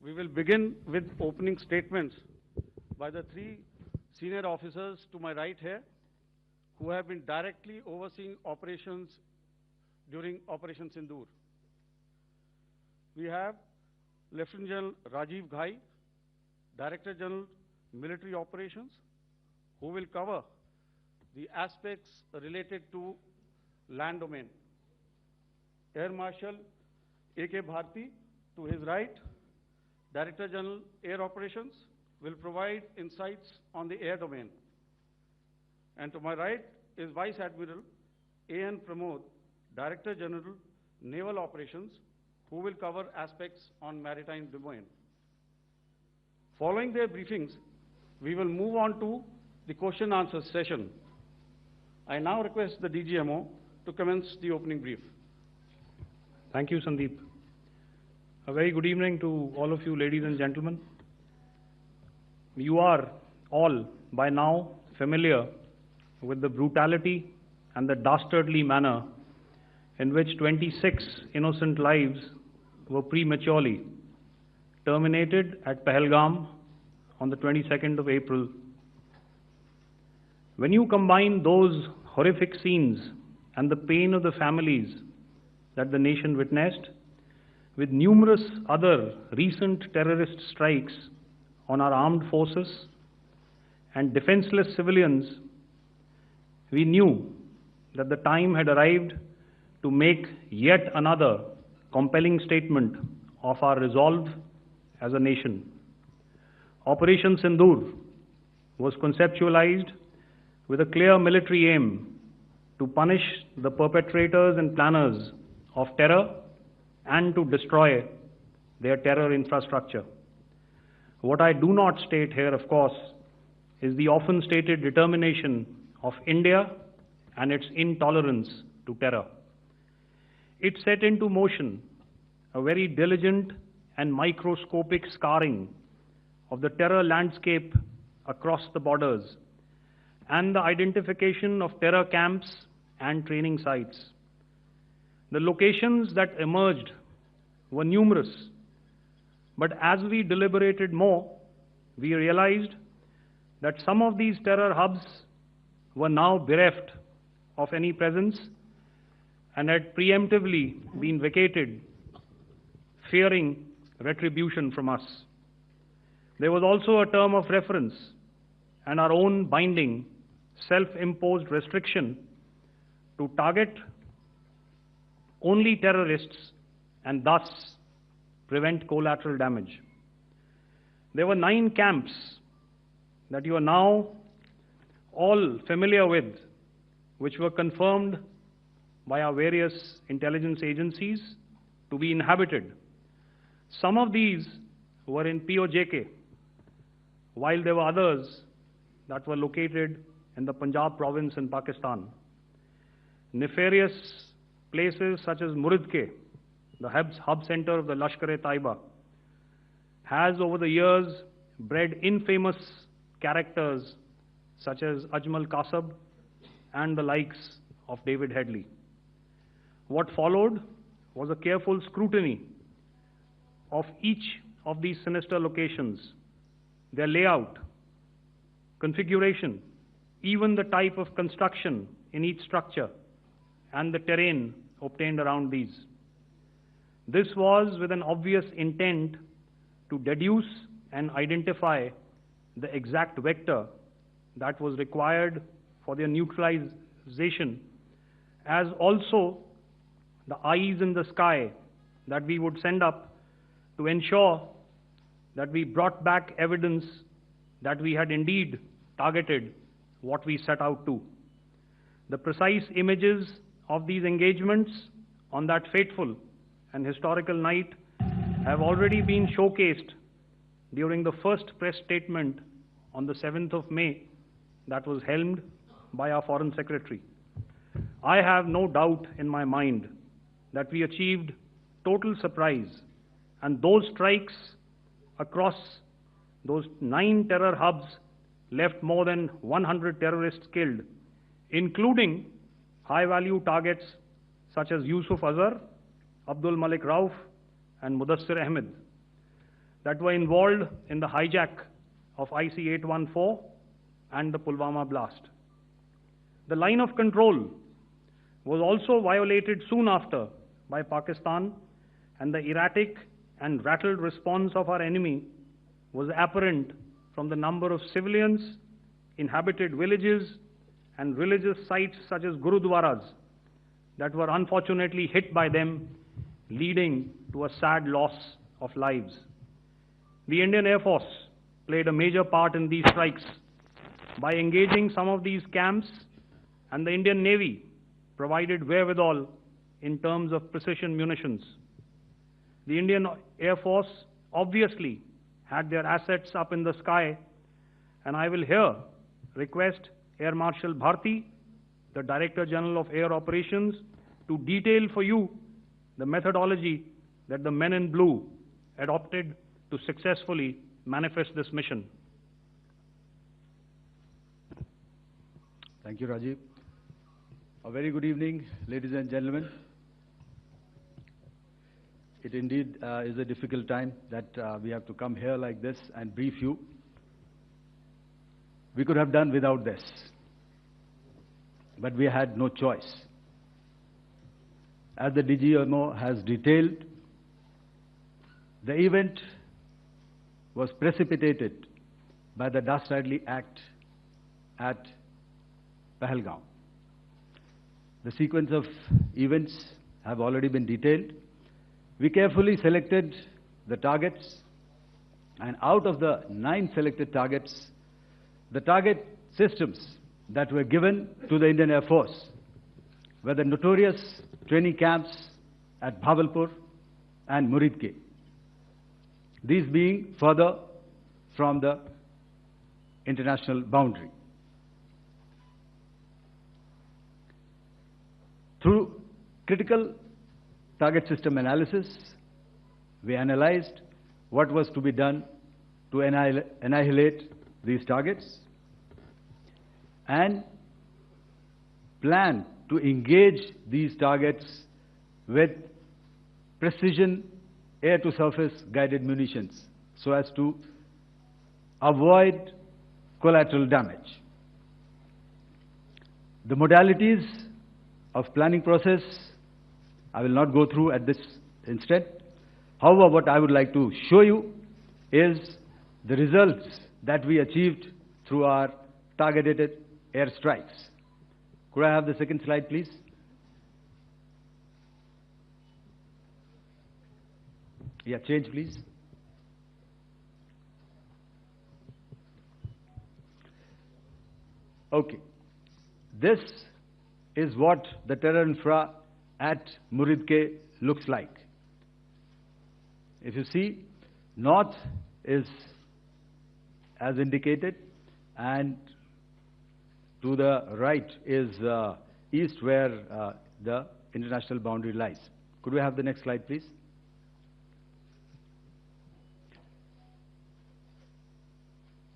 We will begin with opening statements by the three senior officers to my right here, who have been directly overseeing operations during Operation Sindoor. We have Lieutenant General Rajiv Ghai, Director General Military Operations, who will cover the aspects related to land domain. Air Marshal A.K. Bharti, to his right, Director General Air Operations, will provide insights on the air domain. And to my right is Vice Admiral A.N. Pramod, Director General Naval Operations, who will cover aspects on maritime domain. Following their briefings, we will move on to the question-answer session. I now request the DGMO to commence the opening brief. Thank you, Sandeep. A very good evening to all of you, ladies and gentlemen. You are all by now familiar with the brutality and the dastardly manner in which 26 innocent lives were prematurely terminated at Pahalgam on the 22nd of April. When you combine those horrific scenes and the pain of the families that the nation witnessed with numerous other recent terrorist strikes on our armed forces and defenseless civilians, we knew that the time had arrived to make yet another compelling statement of our resolve as a nation. Operation Sindoor was conceptualized with a clear military aim to punish the perpetrators and planners of terror and to destroy their terror infrastructure. What I do not state here, of course, is the often stated determination of India and its intolerance to terror. It set into motion a very diligent and microscopic scarring of the terror landscape across the borders and the identification of terror camps and training sites. The locations that emerged were numerous, but as we deliberated more, we realized that some of these terror hubs were now bereft of any presence and had preemptively been vacated, fearing retribution from us. There was also a term of reference and our own binding, self-imposed restriction to target only terrorists and thus prevent collateral damage. There were 9 camps that you are now all familiar with, which were confirmed by our various intelligence agencies to be inhabited. Some of these were in POJK, while there were others that were located in the Punjab province in Pakistan. Nefarious places such as Muridke, the hub center of the Lashkar-e-Taiba, has over the years bred infamous characters such as Ajmal Kasab and the likes of David Headley. What followed was a careful scrutiny of each of these sinister locations, their layout, configuration, even the type of construction in each structure, and the terrain obtained around these. This was with an obvious intent to deduce and identify the exact vector that was required for their neutralization, as also the eyes in the sky that we would send up to ensure that we brought back evidence that we had indeed targeted what we set out to. The precise images of these engagements on that fateful and historical night have already been showcased during the first press statement on the 7th of May that was helmed by our Foreign Secretary. I have no doubt in my mind that we achieved total surprise, and those strikes across those 9 terror hubs left more than 100 terrorists killed, including high-value targets such as Yusuf Azhar, Abdul Malik Rauf, and Mudassir Ahmed. that were involved in the hijack of IC-814 and the Pulwama blast. The line of control was also violated soon after by Pakistan, and the erratic and rattled response of our enemy was apparent from the number of civilians, inhabited villages, and religious sites such as Gurudwaras that were unfortunately hit by them, leading to a sad loss of lives. The Indian Air Force played a major part in these strikes by engaging some of these camps, and the Indian Navy provided wherewithal in terms of precision munitions. The Indian Air Force obviously had their assets up in the sky, and I will here request Air Marshal Bharti, the Director General of Air Operations, to detail for you the methodology that the men in blue adopted to successfully manifest this mission. Thank you, Rajiv. A very good evening, ladies and gentlemen. It indeed is a difficult time that we have to come here like this and brief you. We could have done without this, but we had no choice. As the DGMO has detailed, the event was precipitated by the dastardly act at Pahalgam. The sequence of events have already been detailed. We carefully selected the targets, and out of the 9 selected targets, the target systems that were given to the Indian Air Force were the notorious training camps at Bhavalpur and Muridke, these being further from the international boundary. Through critical target system analysis, we analyzed what was to be done to annihilate these targets and plan to engage these targets with precision air-to-surface guided munitions so as to avoid collateral damage. The modalities of planning process I will not go through at this instant. However, what I would like to show you is the results that we achieved through our targeted airstrikes. Could I have the second slide, please? Yeah, change, please. Okay. This is what the terror infra at Muridke looks like. If you see, north is as indicated, and to the right is east, where the international boundary lies. Could we have the next slide, please?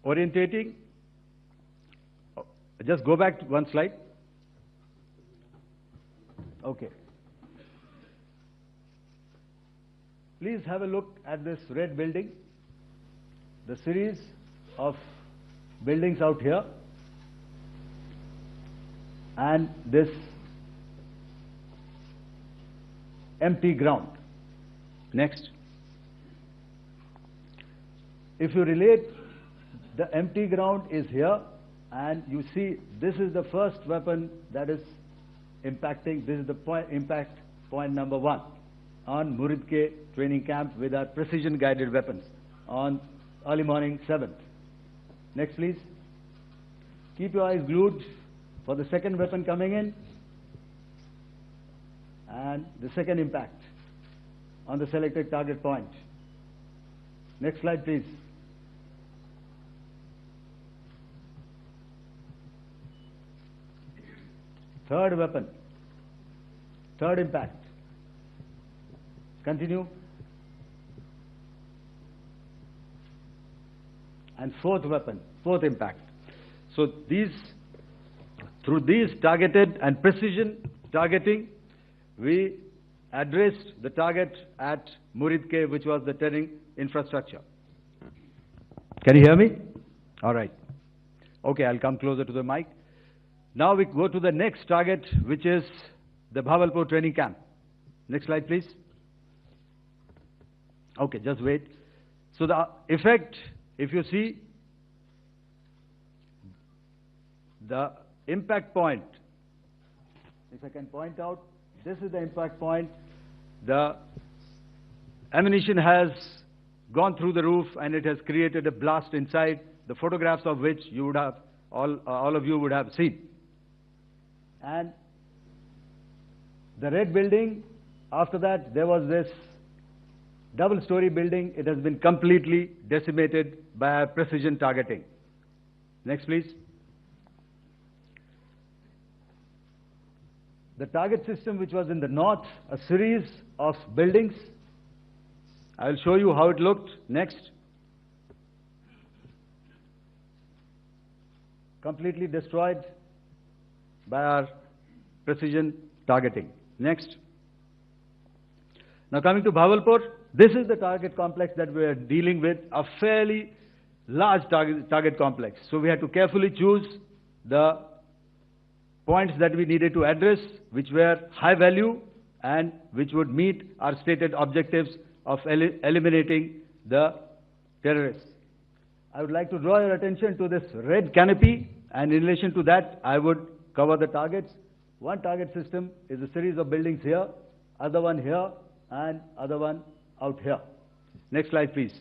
Orientating. Just go back to one slide. Okay. Please have a look at this red building, the series of buildings out here, and this empty ground. Next. If you relate, the empty ground is here, and you see this is the first weapon that is impacting. This is the impact point number 1 on Muridke training camp with our precision guided weapons on early morning 7th. Next, please. Keep your eyes glued for the second weapon coming in and the second impact on the selected target point. Next slide, please. Third weapon, third impact. Continue. And fourth weapon, fourth impact. So through these targeted and precision targeting, we addressed the target at Muridke, which was the terrain infrastructure. Can you hear me? All right. Okay, I'll come closer to the mic. Now we go to the next target, which is the Bhavalpur training camp. Next slide, please. Okay, just wait. So the effect, if you see, the impact point, if I can point out, this is the impact point. The ammunition has gone through the roof and it has created a blast inside, the photographs of which you would have, all of you would have seen. And the red building, after that, there was this double-story building. It has been completely decimated by precision targeting. Next, please. The target system, which was in the north, a series of buildings. I will show you how it looked. Next. Completely destroyed by our precision targeting. Next. Now coming to Bhavalpur, this is the target complex that we are dealing with, a fairly large target complex. So we had to carefully choose the points that we needed to address, which were high value and which would meet our stated objectives of eliminating the terrorists. I would like to draw your attention to this red canopy, and in relation to that, I would cover the targets. One target system is a series of buildings here, other one here, and other one out here. Next slide, please.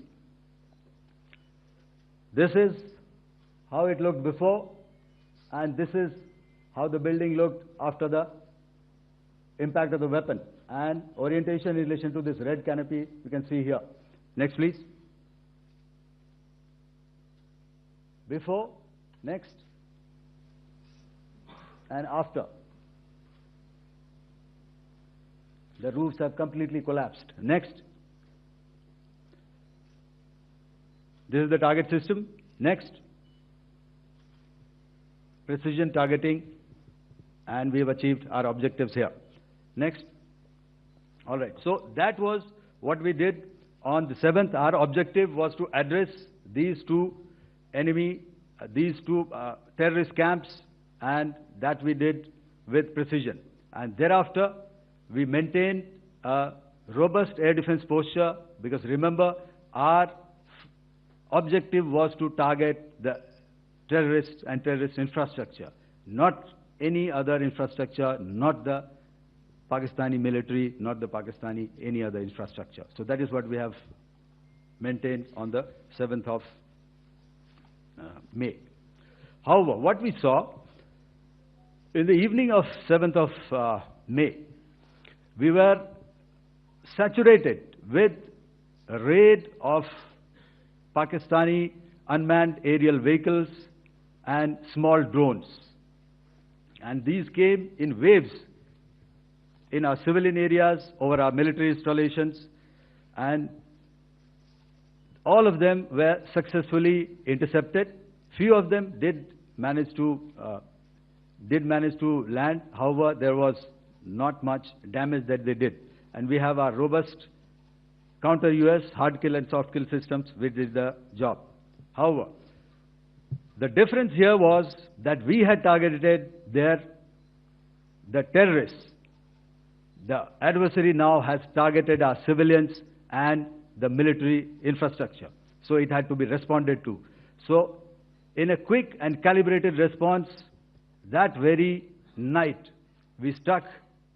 This is how it looked before, and this is how the building looked after the impact of the weapon. And orientation in relation to this red canopy, you can see here. Next, please. Before, next, and after. The roofs have completely collapsed. Next. This is the target system. Next. Precision targeting, and we have achieved our objectives here. Next. All right. So that was what we did on the 7th. Our objective was to address these two terrorist camps, and that we did with precision. And thereafter, we maintained a robust air defense posture, because remember, our objective was to target the terrorists and terrorist infrastructure, not any other infrastructure, not the Pakistani military, not the Pakistani any other infrastructure. So that is what we have maintained on the 7th of May. However, what we saw in the evening of 7th of May, we were saturated with a raid of Pakistani unmanned aerial vehicles and small drones. And these came in waves in our civilian areas, over our military installations, and all of them were successfully intercepted. Few of them did manage to land. However, there was not much damage that they did. And we have our robust counter-US hard kill and soft kill systems which did the job. However, the difference here was that we had targeted the terrorists. The adversary now has targeted our civilians and the military infrastructure. So it had to be responded to. So in a quick and calibrated response, that very night, we struck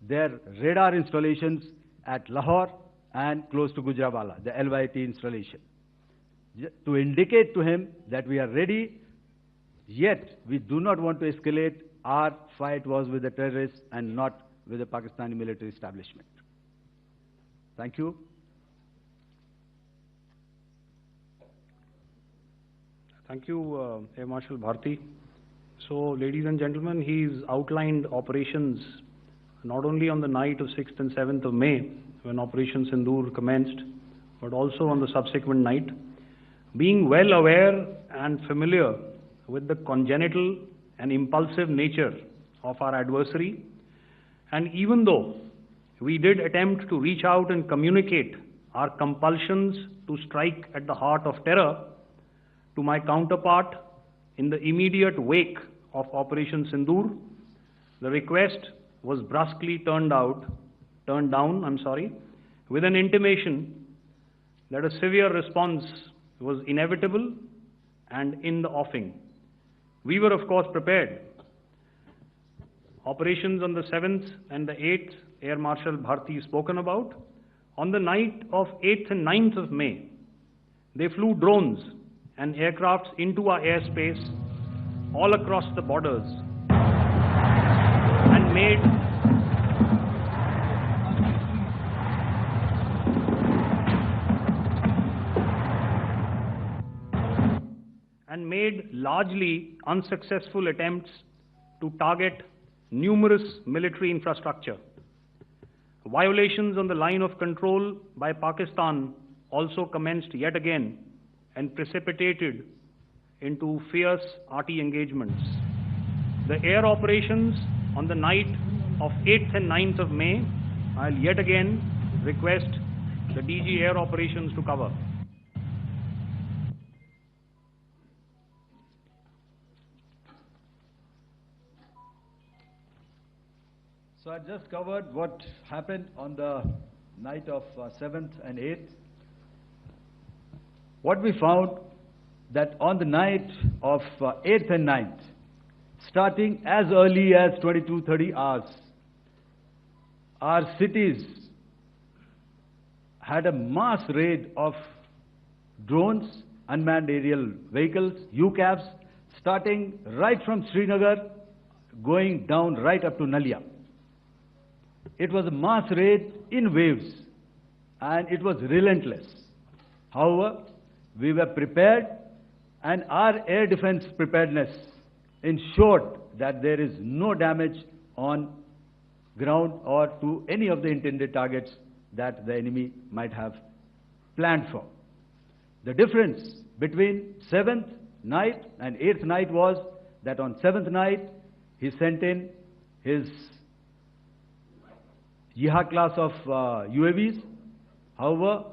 their radar installations at Lahore and close to Gujranwala, the LYT installation, to indicate to him that we are ready, yet we do not want to escalate. Our fight was with the terrorists and not with the Pakistani military establishment. Thank you. Thank you, Air Marshal Bharti. So, ladies and gentlemen, he's outlined operations not only on the night of 6th and 7th of May, when Operation Sindoor commenced, but also on the subsequent night. Being well aware and familiar with the congenital and impulsive nature of our adversary, and even though we did attempt to reach out and communicate our compulsions to strike at the heart of terror, to my counterpart in the immediate wake of Operation Sindoor, the request was brusquely turned down, with an intimation that a severe response was inevitable and in the offing. We were, of course, prepared. Operations on the 7th and the 8th, Air Marshal Bharti spoken about. On the night of 8th and 9th of May, they flew drones and aircrafts into our airspace all across the borders and made largely unsuccessful attempts to target numerous military infrastructure. Violations on the line of control by Pakistan also commenced yet again and precipitated into fierce arty engagements. The air operations on the night of 8th and 9th of May, I'll yet again request the DG Air Operations to cover. So I just covered what happened on the night of 7th and 8th. What we found that on the night of 8th and 9th, starting as early as 22:30 hours, our cities had a mass raid of drones, unmanned aerial vehicles, UCAVs, starting right from Srinagar, going down right up to Nalia. It was a mass raid in waves, and it was relentless. However, we were prepared, and our air defense preparedness ensured that there is no damage on ground or to any of the intended targets that the enemy might have planned for. The difference between 7th night and 8th night was that on 7th night, he sent in his Yeha class of UAVs, however,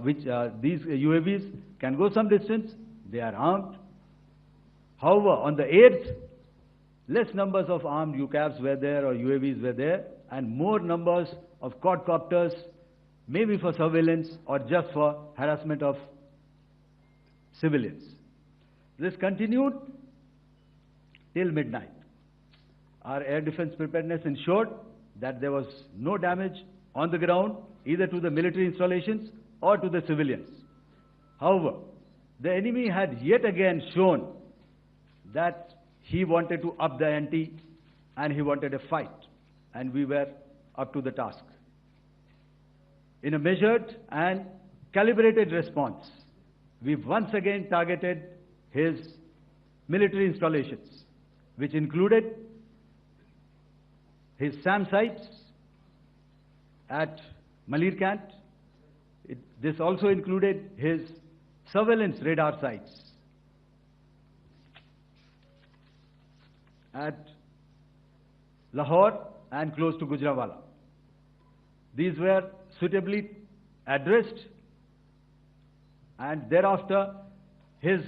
these UAVs can go some distance, they are armed. However, on the 8th, less numbers of armed UCAVs were there or UAVs were there, and more numbers of quadcopters, maybe for surveillance or just for harassment of civilians. This continued till midnight. Our air defense preparedness ensured that there was no damage on the ground, either to the military installations or to the civilians. However, the enemy had yet again shown that he wanted to up the ante and he wanted a fight, and we were up to the task. In a measured and calibrated response, we once again targeted his military installations, which included his SAM sites at Malirkant. This also included his surveillance radar sites at Lahore and close to Gujranwala. These were suitably addressed, and thereafter his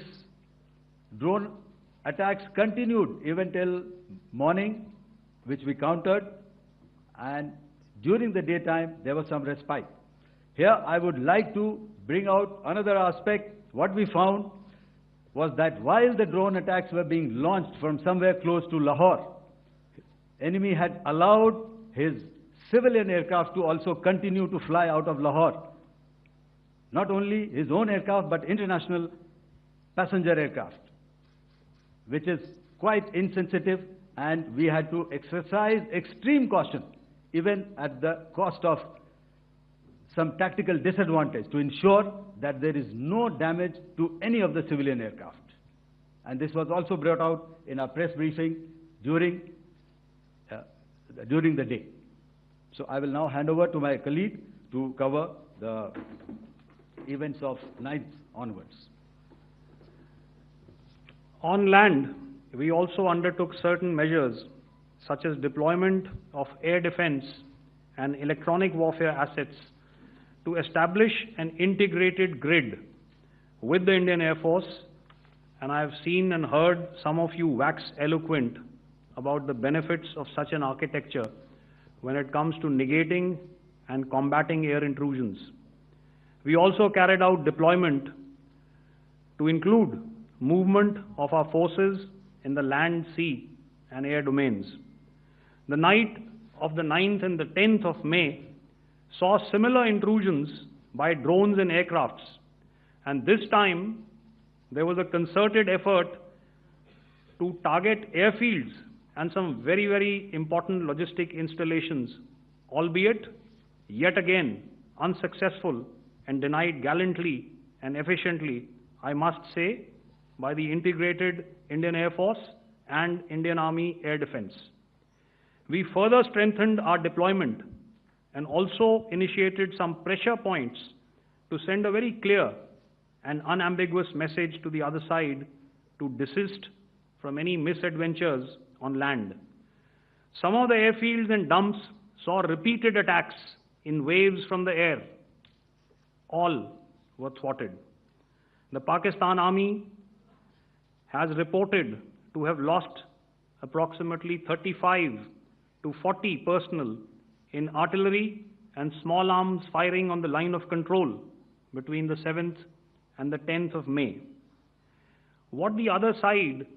drone attacks continued even till morning, which we countered, and during the daytime there was some respite. Here I would like to bring out another aspect. What we found was that while the drone attacks were being launched from somewhere close to Lahore, enemy had allowed his civilian aircraft to also continue to fly out of Lahore. Not only his own aircraft, but international passenger aircraft, which is quite insensitive, and we had to exercise extreme caution, even at the cost of some tactical disadvantage, to ensure that there is no damage to any of the civilian aircraft. And this was also brought out in our press briefing during the day. So I will now hand over to my colleague to cover the events of 9th onwards. On land, we also undertook certain measures such as deployment of air defense and electronic warfare assets to establish an integrated grid with the Indian Air Force and I have seen and heard some of you wax eloquent about the benefits of such an architecture when it comes to negating and combating air intrusions. We also carried out deployment to include movement of our forces in the land, sea, and air domains. The night of the 9th and the 10th of May saw similar intrusions by drones and aircrafts, and this time there was a concerted effort to target airfields and some very, very important logistic installations, albeit yet again unsuccessful and denied gallantly and efficiently, I must say, by the integrated Indian Air Force and Indian Army Air Defense. We further strengthened our deployment and also initiated some pressure points to send a very clear and unambiguous message to the other side to desist from any misadventures on land. Some of the airfields and dumps saw repeated attacks in waves from the air. All were thwarted. The Pakistan Army has reported to have lost approximately 35 to 40 personnel in artillery and small arms firing on the line of control between the 7th and the 10th of May. What the other side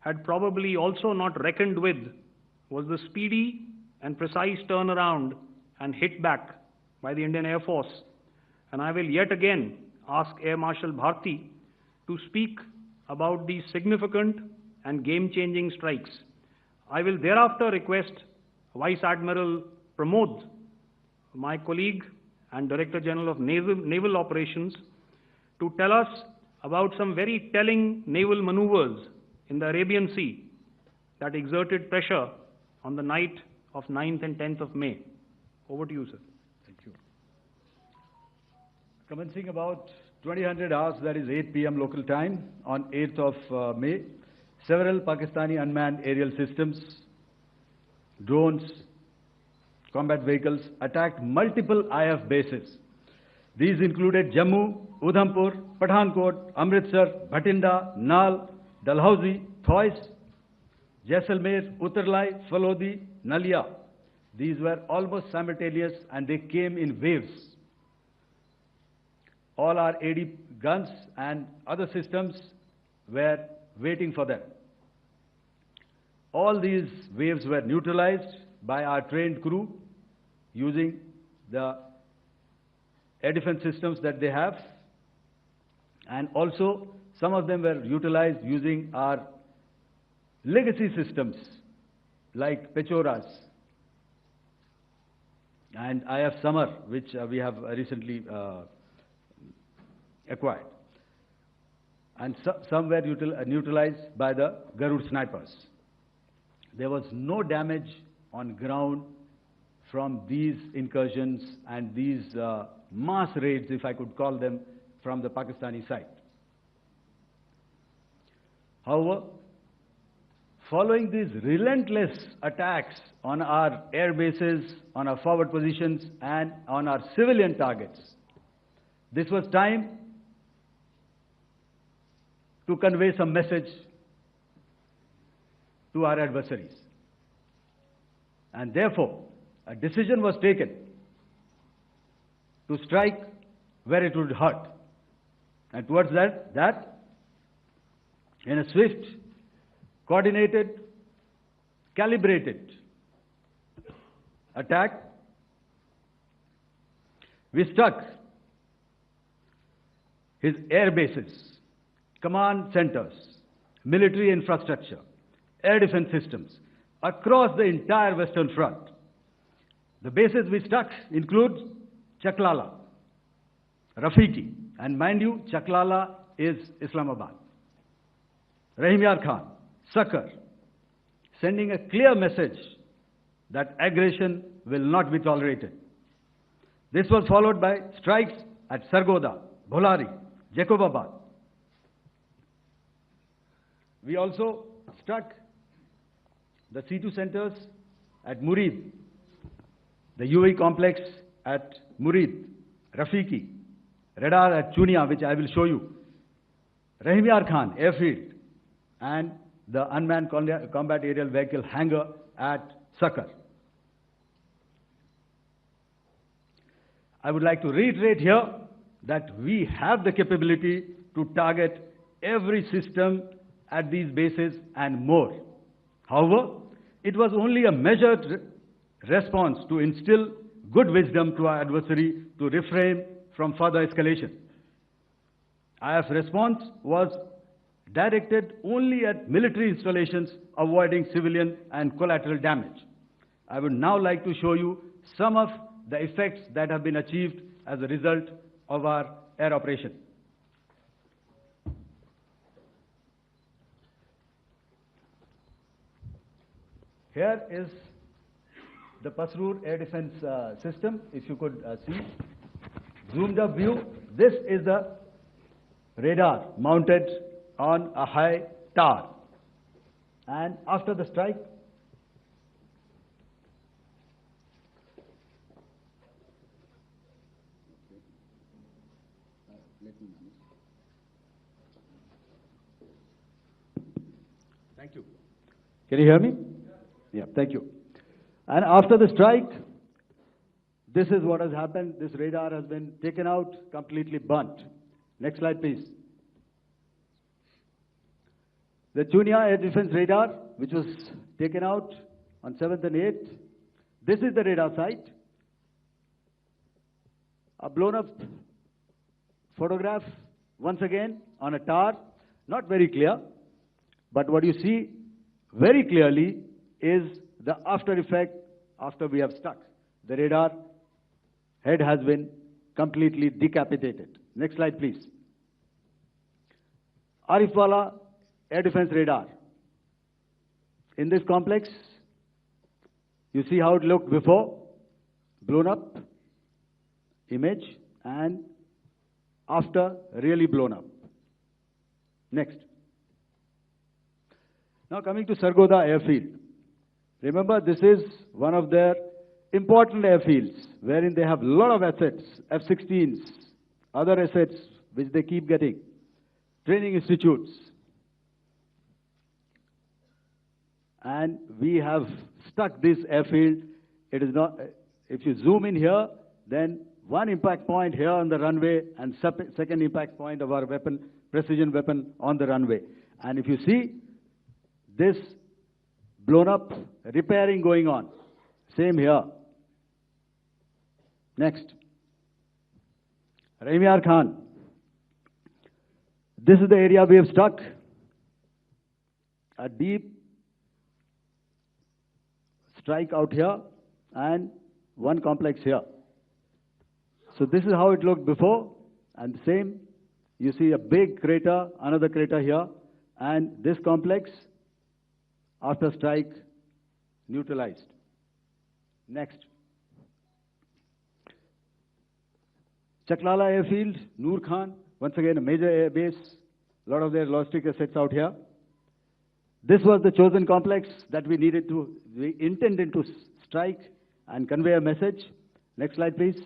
had probably also not reckoned with was the speedy and precise turnaround and hit back by the Indian Air Force. And I will yet again ask Air Marshal Bharti to speak about these significant and game-changing strikes. I will thereafter request Vice Admiral Pramod, my colleague and Director General of Naval Operations, to tell us about some very telling naval maneuvers in the Arabian Sea that exerted pressure on the night of 9th and 10th of May. Over to you, sir. Thank you. Commencing about 2000 hours, that is 8 p.m. local time, on 8th of May, several Pakistani unmanned aerial systems, drones, combat vehicles attacked multiple IF bases. These included Jammu, Udhampur, Pathankot, Amritsar, Bhatinda, Nal, Dalhousie, Thois, Jaisalmer, Uttarlai, Falodi, Nalia. These were almost simultaneous and they came in waves. All our AD guns and other systems were waiting for them. All these waves were neutralized by our trained crew using the air defense systems that they have, and also some of them were utilized using our legacy systems like Pechoras and IF Summer, which we have recently acquired. And some were neutralized by the Garud snipers. There was no damage on ground from these incursions and these mass raids, if I could call them, from the Pakistani side. However, following these relentless attacks on our air bases, on our forward positions, and on our civilian targets, this was time to convey some message to our adversaries. And therefore, a decision was taken to strike where it would hurt. And towards that, in a swift, coordinated, calibrated attack, we struck his air bases, command centers, military infrastructure, air defense systems across the entire Western Front. The bases we struck include Chaklala, Rafiki, and mind you, Chaklala is Islamabad, Rahim Yar Khan, Sakar, sending a clear message that aggression will not be tolerated. This was followed by strikes at Sargoda, Bholari, Jacobabad. We also struck the C2 centers at Murid, the UAE complex at Murid, Rafiki, radar at Chunia, which I will show you, Rahim Yar Khan Airfield and the unmanned combat aerial vehicle hangar at Sakar. I would like to reiterate here that we have the capability to target every system at these bases and more. However, it was only a measured response to instill good wisdom to our adversary to refrain from further escalation. IF's response was directed only at military installations, avoiding civilian and collateral damage. I would now like to show you some of the effects that have been achieved as a result of our air operation. Here is the Pasrur air defense system, if you could see. Zoomed up view, this is the radar mounted on a high tower. And after the strike, thank you. Can you hear me? Yeah, thank you. And after the strike, this is what has happened. This radar has been taken out, completely burnt. Next slide, please. The Chunia air defense radar, which was taken out on 7th and 8th. This is the radar site. A blown up photograph, once again, on a tower. Not very clear, but what you see very clearly is the after effect after we have struck. The radar head has been completely decapitated. Next slide, please. Arifwala air defense radar. In this complex, you see how it looked before, blown up image, and after really blown up. Next. Now coming to Sargodha airfield. Remember, this is one of their important airfields wherein they have a lot of assets, F-16s, other assets which they keep getting, training institutes. And we have stuck this airfield. It is not, if you zoom in here, then one impact point here on the runway and second impact point of our weapon, precision weapon on the runway. And if you see this blown up, repairing going on. Same here. Next. Rahim Yar Khan. This is the area we have struck. A deep strike out here and one complex here. So this is how it looked before, and same. You see a big crater, another crater here, and this complex after strike neutralized. Next. Chaklala airfield, Noor Khan, once again a major air base, a lot of their logistic assets out here. This was the chosen complex that we intended to strike and convey a message. Next slide, please.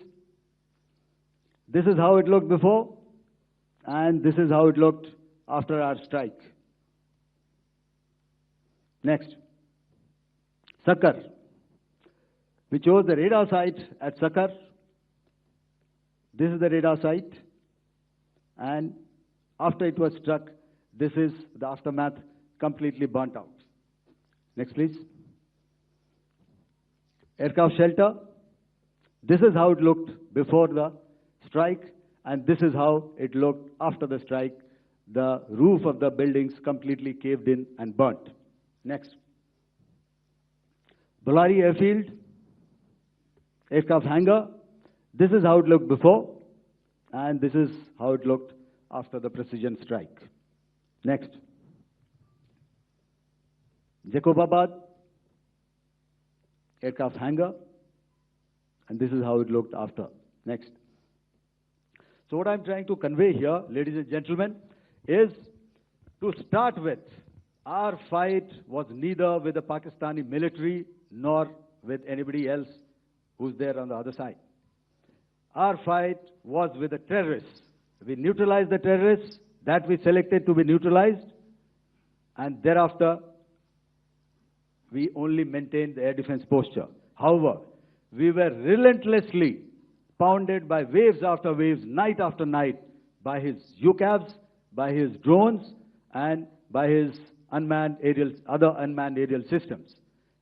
This is how it looked before, and this is how it looked after our strike. Next. Sakar. We chose the radar site at Sakar. This is the radar site, and after it was struck, this is the aftermath, completely burnt out. Next, please. Aircraft shelter. This is how it looked before the strike, and this is how it looked after the strike. The roof of the buildings completely caved in and burnt. Next. Bolari airfield, aircraft hangar. This is how it looked before, and this is how it looked after the precision strike. Next. Jacobabad, aircraft hangar, and this is how it looked after. Next. So what I'm trying to convey here, ladies and gentlemen, is to start with, our fight was neither with the Pakistani military nor with anybody else who's there on the other side. Our fight was with the terrorists. We neutralized the terrorists That we selected to be neutralized, and thereafter we only maintained the air defense posture. However, we were relentlessly pounded by waves after waves, night after night, by his UCAVs, by his drones, and by his other unmanned aerial systems.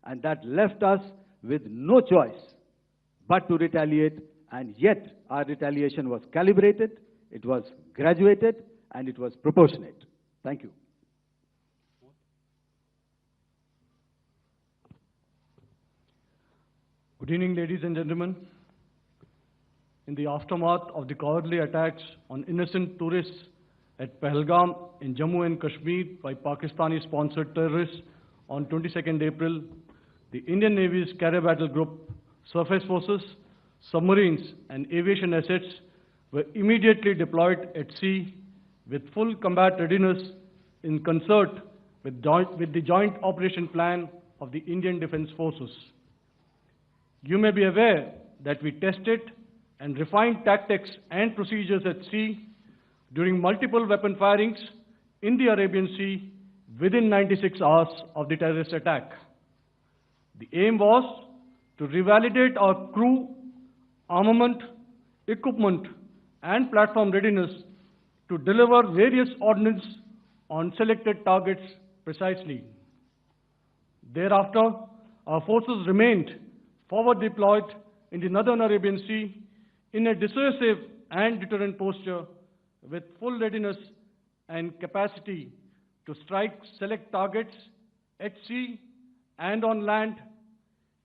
And that left us with no choice but to retaliate, and yet our retaliation was calibrated, it was graduated, and it was proportionate. Thank you. Good evening, ladies and gentlemen. In the aftermath of the cowardly attacks on innocent tourists at Pahalgam in Jammu and Kashmir by Pakistani-sponsored terrorists on 22nd April, the Indian Navy's Carrier Battle Group, surface forces, submarines, and aviation assets were immediately deployed at sea with full combat readiness in concert with the joint operation plan of the Indian Defence Forces. You may be aware that we tested and refined tactics and procedures at sea during multiple weapon firings in the Arabian Sea within 96 hours of the terrorist attack. The aim was to revalidate our crew, armament, equipment, and platform readiness to deliver various ordnance on selected targets precisely. Thereafter, our forces remained forward deployed in the Northern Arabian Sea in a dissuasive and deterrent posture with full readiness and capacity to strike select targets at sea and on land,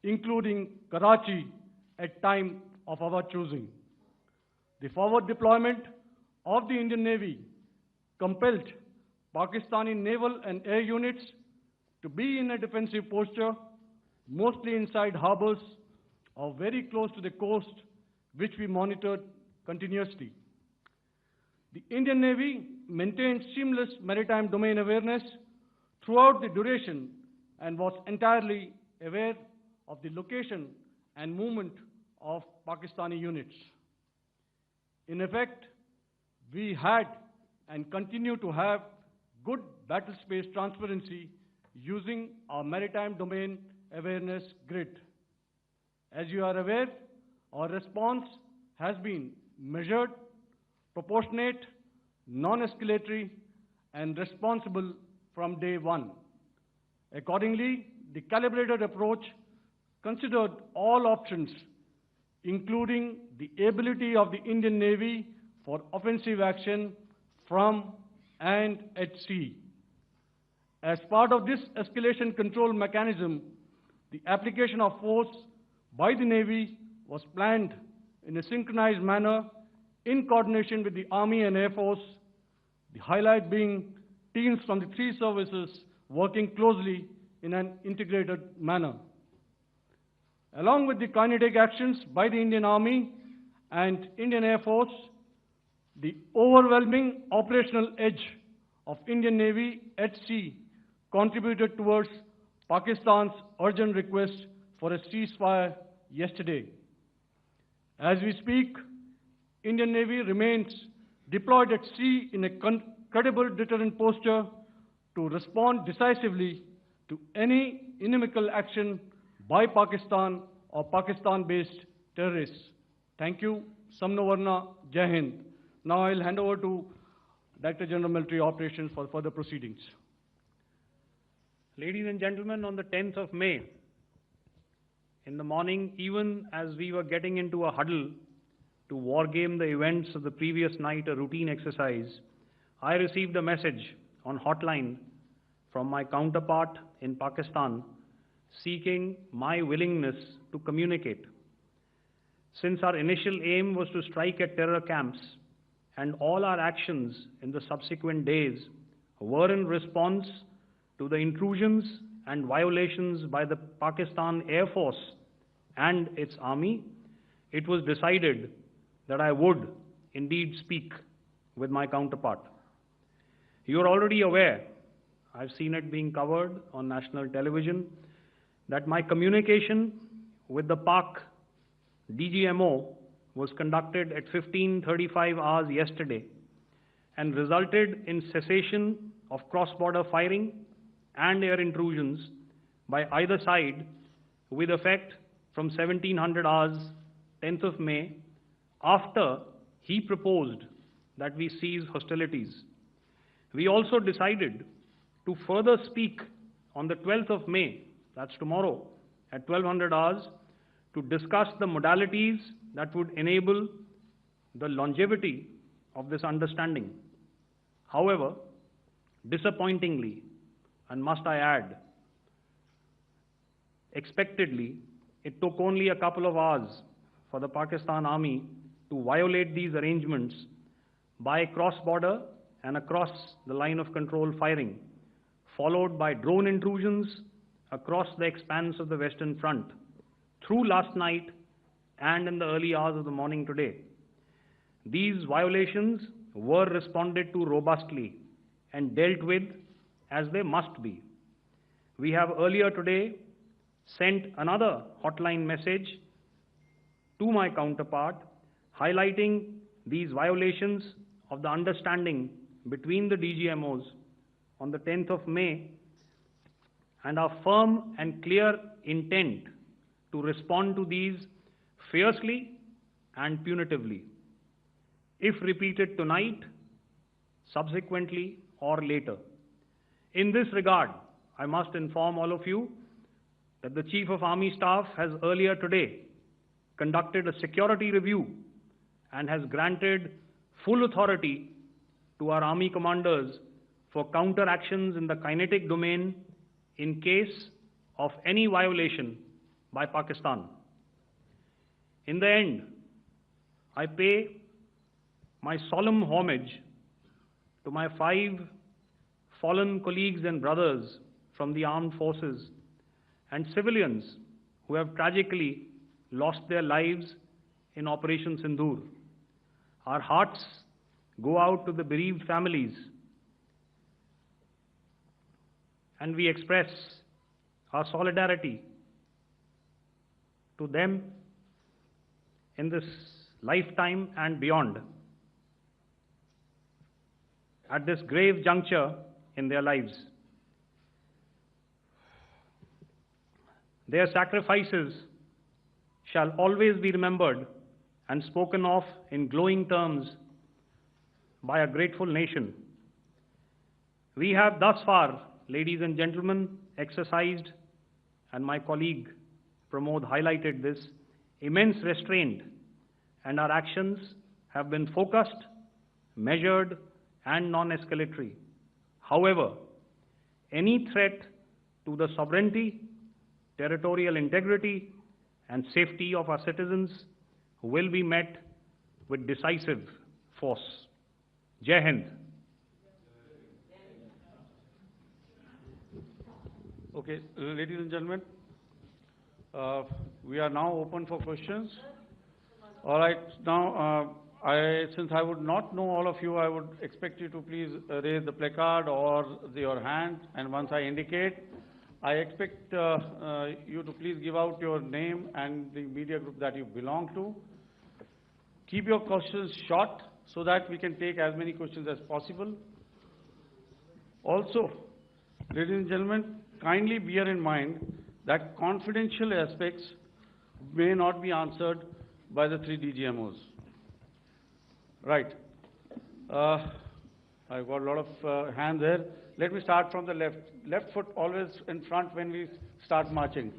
including Karachi at time of our choosing. The forward deployment of the Indian Navy compelled Pakistani naval and air units to be in a defensive posture, mostly inside harbors or very close to the coast, which we monitored continuously. The Indian Navy maintained seamless maritime domain awareness throughout the duration and was entirely aware of the location and movement of Pakistani units. In effect, we had and continue to have good battle space transparency using our maritime domain awareness grid. As you are aware, our response has been measured, proportionate, non-escalatory, and responsible from day one. Accordingly, the calibrated approach considered all options, including the ability of the Indian Navy for offensive action from and at sea. As part of this escalation control mechanism, the application of force by the Navy was planned in a synchronized manner in coordination with the Army and Air Force, the highlight being teams from the three services working closely in an integrated manner. Along with the kinetic actions by the Indian Army and Indian Air Force, the overwhelming operational edge of Indian Navy at sea contributed towards Pakistan's urgent request for a ceasefire yesterday. As we speak, Indian Navy remains deployed at sea in a credible deterrent posture to respond decisively to any inimical action by Pakistan or Pakistan-based terrorists. Thank you. Samnavarna, Jai Hind. Now I'll hand over to Director General Military Operations for further proceedings. Ladies and gentlemen, on the 10th of May, in the morning, even as we were getting into a huddle to wargame the events of the previous night, a routine exercise, I received a message on hotline from my counterpart in Pakistan seeking my willingness to communicate. Since our initial aim was to strike at terror camps, and all our actions in the subsequent days were in response to the intrusions and violations by the Pakistan Air Force and its army, it was decided that I would indeed speak with my counterpart. You are already aware, I've seen it being covered on national television, that my communication with the Pak DGMO was conducted at 15:35 hours yesterday, and resulted in cessation of cross-border firing and air intrusions by either side with effect from 1700 hours, 10th of May, after he proposed that we cease hostilities. We also decided to further speak on the 12th of May, that's tomorrow, at 1200 hours, to discuss the modalities that would enable the longevity of this understanding. However, disappointingly, and must I add, expectedly, it took only a couple of hours for the Pakistan Army to violate these arrangements by cross-border and across the line of control firing, followed by drone intrusions across the expanse of the Western Front through last night and in the early hours of the morning today. These violations were responded to robustly and dealt with as they must be. We have earlier today sent another hotline message to my counterpart highlighting these violations of the understanding between the DGMOs on the 10th of May and our firm and clear intent to respond to these fiercely and punitively, if repeated tonight, subsequently, or later. In this regard, I must inform all of you that the Chief of Army Staff has earlier today conducted a security review and has granted full authority to our Army commanders for counter-actions in the kinetic domain in case of any violation by Pakistan. In the end, I pay my solemn homage to my 5 fallen colleagues and brothers from the armed forces and civilians who have tragically lost their lives in Operation Sindoor. Our hearts go out to the bereaved families, and we express our solidarity to them in this lifetime and beyond, at this grave juncture in their lives. Their sacrifices shall always be remembered and spoken of in glowing terms by a grateful nation. We have thus far, ladies and gentlemen, exercised, and my colleague Pramod highlighted this, immense restraint, and our actions have been focused, measured, and non-escalatory. However, any threat to the sovereignty, territorial integrity, and safety of our citizens will be met with decisive force. Jai Hind. Okay, ladies and gentlemen, we are now open for questions. All right, now, since I would not know all of you, I would expect you to please raise the placard or your hand, and once I indicate, I expect you to please give out your name and the media group that you belong to. Keep your questions short so that we can take as many questions as possible. Also, ladies and gentlemen, kindly bear in mind that confidential aspects may not be answered by the 3 DGMOs. Right. I've got a lot of hands there. Let me start from the left. Left foot always in front when we start marching.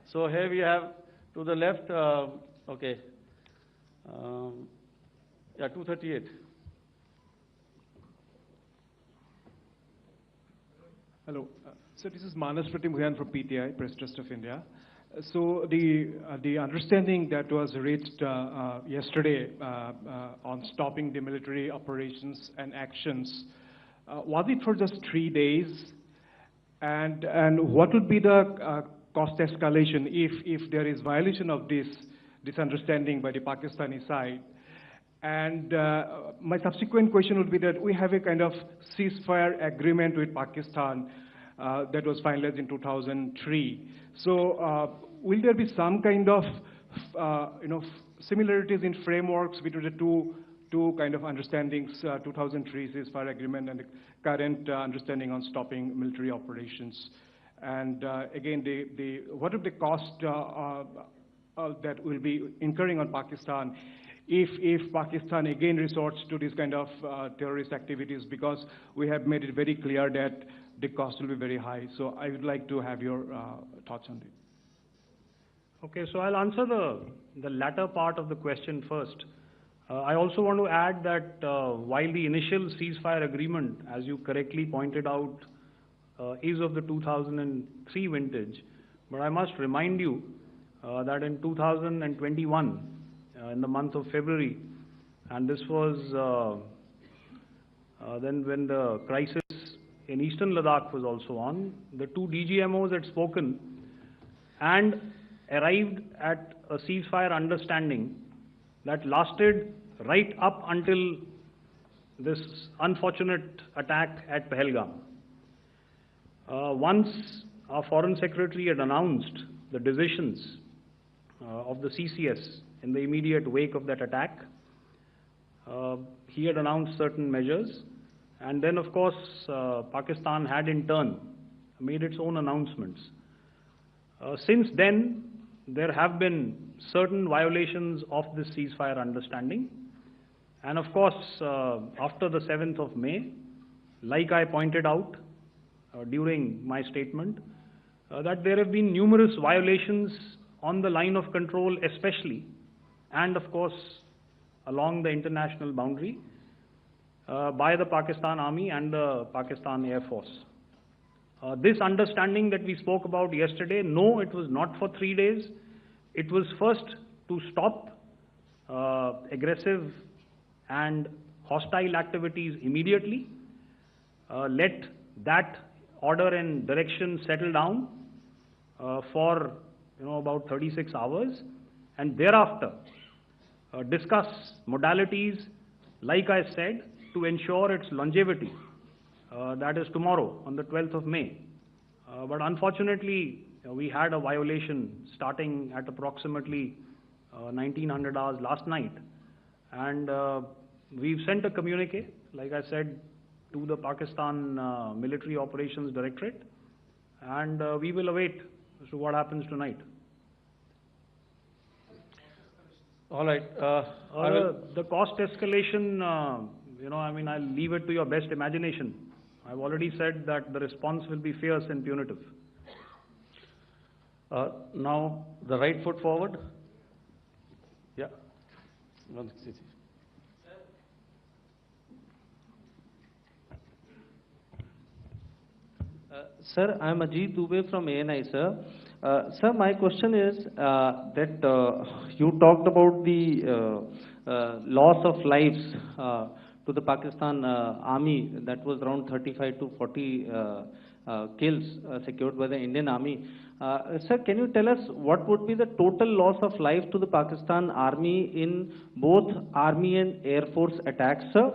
So here we have to the left, okay. Yeah, 238. Hello. So this is Manas Pratimudyan from PTI, Press Trust of India. So the understanding that was reached yesterday on stopping the military operations and actions, was it for just 3 days? And what would be the cost escalation if there is violation of this understanding by the Pakistani side? And my subsequent question would be that we have a kind of ceasefire agreement with Pakistan that was finalized in 2003. So will there be some kind of similarities in frameworks between the two two kind of understandings, 2003 ceasefire agreement and the current understanding on stopping military operations. And again, what are the costs that will be incurring on Pakistan if Pakistan again resorts to this kind of terrorist activities, because we have made it very clear that the cost will be very high. So I would like to have your thoughts on it. Okay, so I'll answer the latter part of the question first. I also want to add that while the initial ceasefire agreement, as you correctly pointed out, is of the 2003 vintage, but I must remind you that in 2021, in the month of February, and this was then when the crisis in eastern Ladakh was also on, the two DGMOs had spoken and arrived at a ceasefire understanding that lasted right up until this unfortunate attack at Pahalgam. Once our Foreign Secretary had announced the decisions of the CCS in the immediate wake of that attack, he had announced certain measures, and then of course Pakistan had in turn made its own announcements. Since then, there have been certain violations of this ceasefire understanding, and of course after the 7th of May, like I pointed out during my statement, that there have been numerous violations on the line of control especially, and of course along the international boundary by the Pakistan Army and the Pakistan Air Force. This understanding that we spoke about yesterday, no, it was not for 3 days. It was first to stop aggressive and hostile activities immediately, let that order and direction settle down for about 36 hours, and thereafter discuss modalities, like I said, to ensure its longevity. That is tomorrow, on the 12th of May. But unfortunately, we had a violation starting at approximately 1900 hours last night. And we've sent a communique, like I said, to the Pakistan Military Operations Directorate. And we will await as to what happens tonight. All right. The cost escalation, I'll leave it to your best imagination. I've already said that the response will be fierce and punitive. Now, the right foot forward. Yeah. Sir, I am Ajit Dubey from ANI, sir. Sir, my question is that you talked about the loss of lives to the Pakistan Army, that was around 35 to 40 kills secured by the Indian Army. Sir, can you tell us what would be the total loss of life to the Pakistan Army in both Army and Air Force attacks, sir?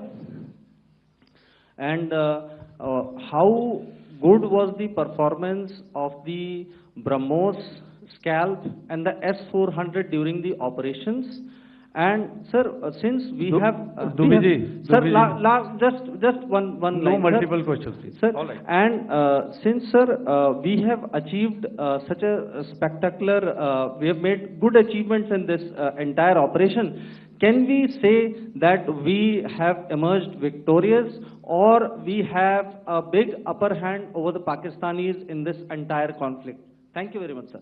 And how good was the performance of the BrahMos, Scalp and the S-400 during the operations? And sir, since we have just one no line, multiple sir. questions, please. Sir, all right. And since sir, we have achieved such a spectacular, we have made good achievements in this entire operation, can we say that we have emerged victorious, or we have a big upper hand over the Pakistanis in this entire conflict? Thank you very much, sir.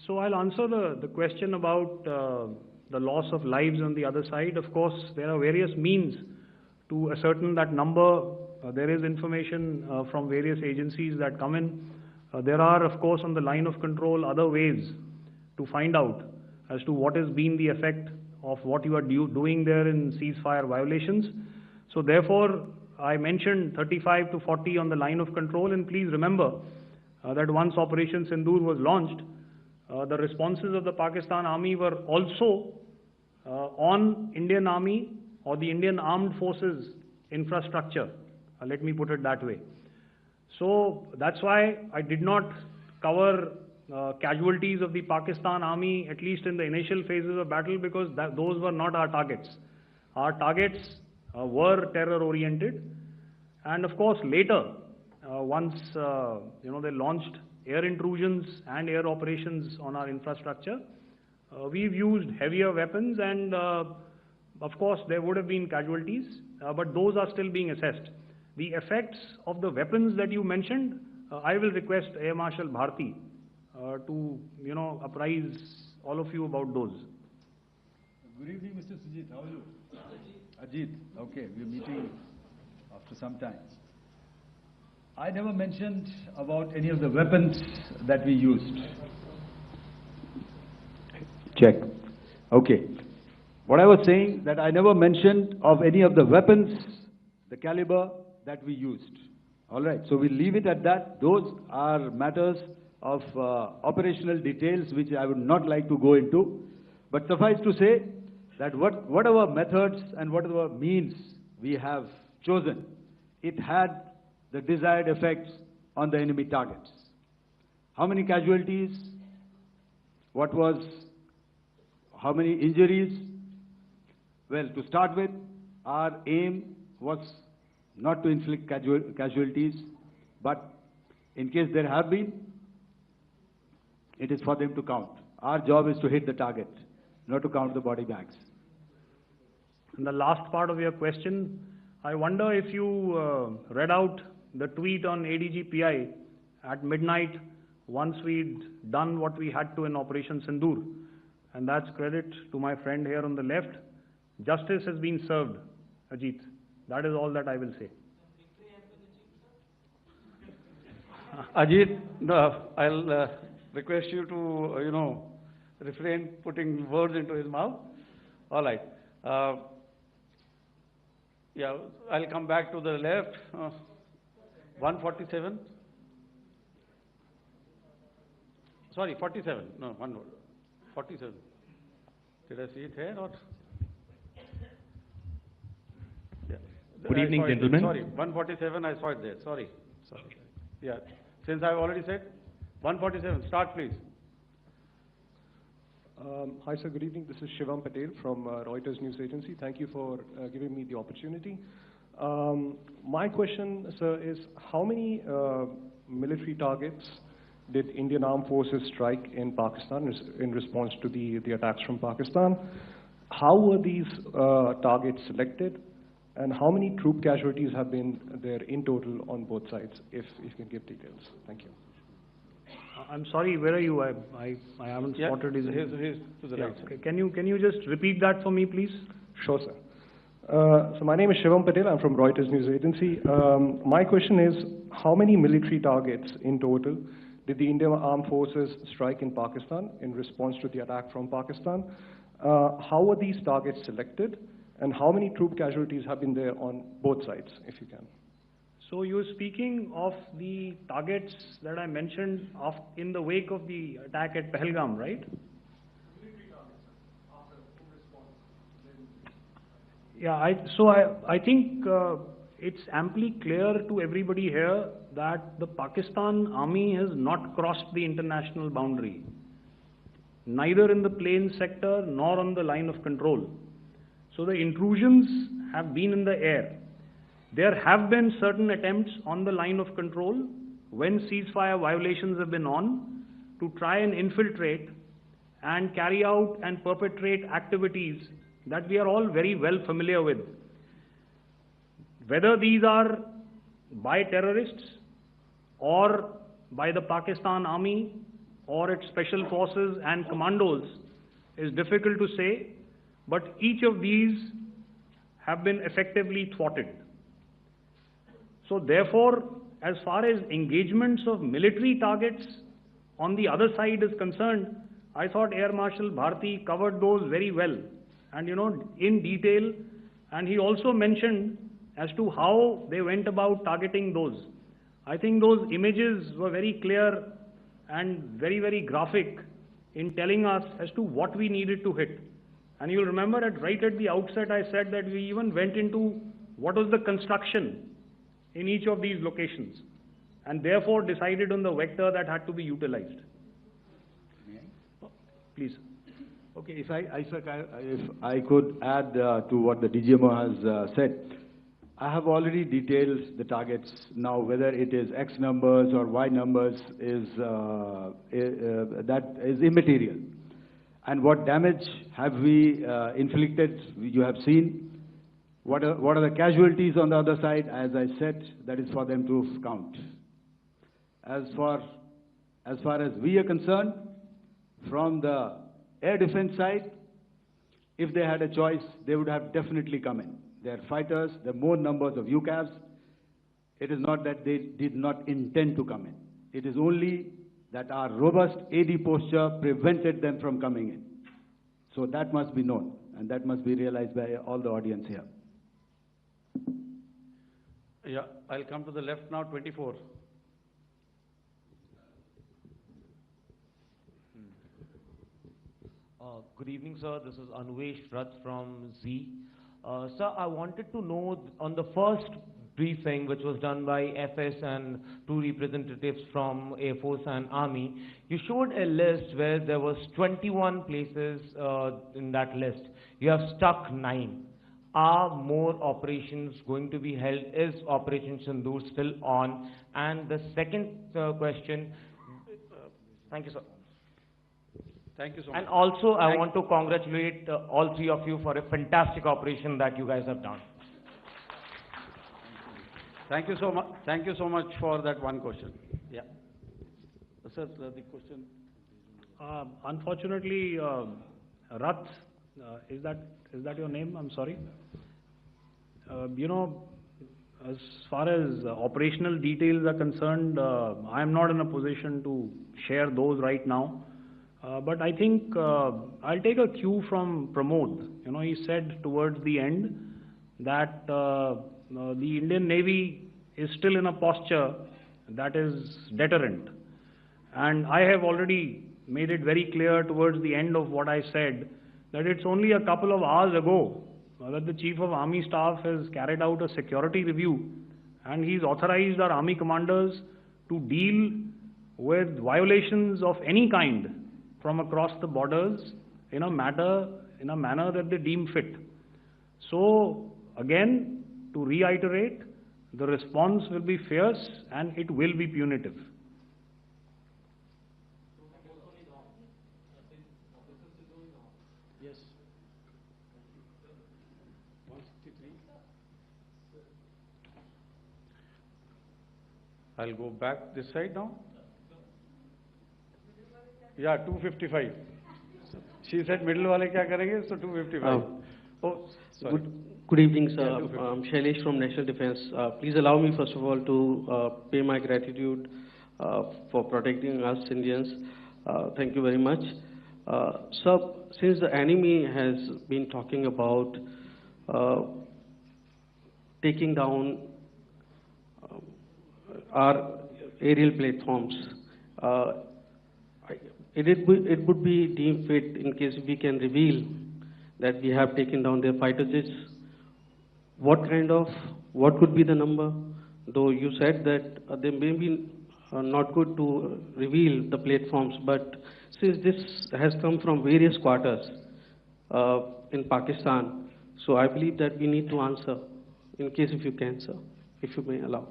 So I'll answer the question about the loss of lives on the other side. Of course, there are various means to ascertain that number. There is information from various agencies that come in. There are, of course, on the line of control, other ways to find out as to what has been the effect of what you are doing there in ceasefire violations. So therefore, I mentioned 35 to 40 on the line of control, and please remember that once Operation Sindoor was launched, the responses of the Pakistan Army were also on Indian Army or the Indian Armed Forces infrastructure. Let me put it that way. So that's why I did not cover casualties of the Pakistan Army, at least in the initial phases of battle, because those were not our targets. our targets were terror-oriented. And of course, later, once they launched air intrusions and air operations on our infrastructure, we've used heavier weapons, and of course, there would have been casualties, but those are still being assessed. The effects of the weapons that you mentioned, I will request Air Marshal Bharti to apprise all of you about those. Good evening, Mr. Sujit. How are you? Ajit. Okay, we're meeting after some time. I never mentioned about any of the weapons that we used. Check. Okay. What I was saying, that I never mentioned of any of the weapons, the caliber that we used. All right, so we'll leave it at that. Those are matters of operational details which I would not like to go into. But suffice to say that whatever methods and whatever means we have chosen, it had the desired effects on the enemy targets. How many casualties? How many injuries? Well, to start with, our aim was not to inflict casualties, but in case there have been, it is for them to count. Our job is to hit the target, not to count the body bags. And the last part of your question, I wonder if you read out the tweet on ADG-PI at midnight once we'd done what we had to in Operation Sindoor. And that's credit to my friend here on the left. Justice has been served, Ajit. That is all that I will say. Ajit, I'll request you to, refrain putting words into his mouth. All right. Yeah, I'll come back to the left. 147. Sorry, 47. No, one more. 47. Did I see it here or? Yeah. Good evening, gentlemen. Sorry, 147, I saw it there. Sorry. Yeah, since I've already said, 147, start please. Hi sir, good evening. This is Shivam Patel from Reuters News Agency. Thank you for giving me the opportunity. My question, sir, is how many military targets did Indian Armed Forces strike in Pakistan in response to the attacks from Pakistan? How were these targets selected? And how many troop casualties have been there in total on both sides, if you can give details? Thank you. I'm sorry, where are you? I haven't spotted his... Here's to the right. Okay. Can you just repeat that for me, please? Sure, sir. So my name is Shivam Patel. I'm from Reuters News Agency. My question is, how many military targets in total did the Indian Armed Forces strike in Pakistan in response to the attack from Pakistan? How were these targets selected? And how many troop casualties have been there on both sides, if you can? So you're speaking of the targets that I mentioned in the wake of the attack at Pahalgam, right? Yeah, I think it's amply clear to everybody here that the Pakistan army has not crossed the international boundary, neither in the plain sector nor on the line of control. So the intrusions have been in the air. There have been certain attempts on the line of control when ceasefire violations have been on to try and infiltrate and carry out and perpetrate activities that we are all very well familiar with. Whether these are by terrorists or by the Pakistan army or its special forces and commandos is difficult to say, but each of these have been effectively thwarted. So therefore, as far as engagements of military targets on the other side is concerned, I thought Air Marshal Bharti covered those very well and in detail, and he also mentioned as to how they went about targeting those. I think those images were very clear and very, very graphic in telling us as to what we needed to hit. And you'll remember right at the outset I said that we even went into what was the construction in each of these locations and therefore decided on the vector that had to be utilized. Please. Okay, if I could add to what the DGMO has said, I have already detailed the targets. Now, whether it is X numbers or Y numbers is that is immaterial. And what damage have we inflicted? You have seen. What are the casualties on the other side? As I said, that is for them to count. As far as we are concerned, from the air defense side, if they had a choice, they would have definitely come in. They are fighters, there are more numbers of UCAVs. It is not that they did not intend to come in. It is only that our robust AD posture prevented them from coming in. So that must be known, and that must be realized by all the audience here. Yeah, I'll come to the left now, 24. Good evening, sir. This is Anvesh Rath from Z. Sir, I wanted to know on the first briefing, which was done by FS and two representatives from Air Force and Army, you showed a list where there was 21 places in that list. You have stuck 9. Are more operations going to be held? Is Operation Sindoor still on? And the second question, thank you, sir. Thank you so much. And also, I want to congratulate all three of you for a fantastic operation that you guys have done. Thank you so much. Thank you so much for that one question. Yeah. Sir, the question. Unfortunately, Rath, is that your name? I'm sorry. You know, as far as operational details are concerned, I am not in a position to share those right now. But I think I'll take a cue from Pramod. You know, he said towards the end that the Indian Navy is still in a posture that is deterrent. And I have already made it very clear towards the end of what I said that it's only a couple of hours ago that the Chief of Army Staff has carried out a security review, and he's authorized our Army commanders to deal with violations of any kind from across the borders in a manner that they deem fit. So again, to reiterate, the response will be fierce and it will be punitive. Yes. 163. I'll go back this side now. Yeah, 255. She said middle wale kya karenge, so 255. Oh, sorry. Good evening, sir. I'm Shailesh from National Defense. Please allow me, first of all, to pay my gratitude for protecting us Indians. Thank you very much. Sir, since the enemy has been talking about taking down our aerial platforms, it would be deemed fit in case we can reveal that we have taken down their fighter jets. What could be the number? Though you said that they may be not good to reveal the platforms, but since this has come from various quarters in Pakistan, so I believe that we need to answer, in case if you can, sir, if you may allow.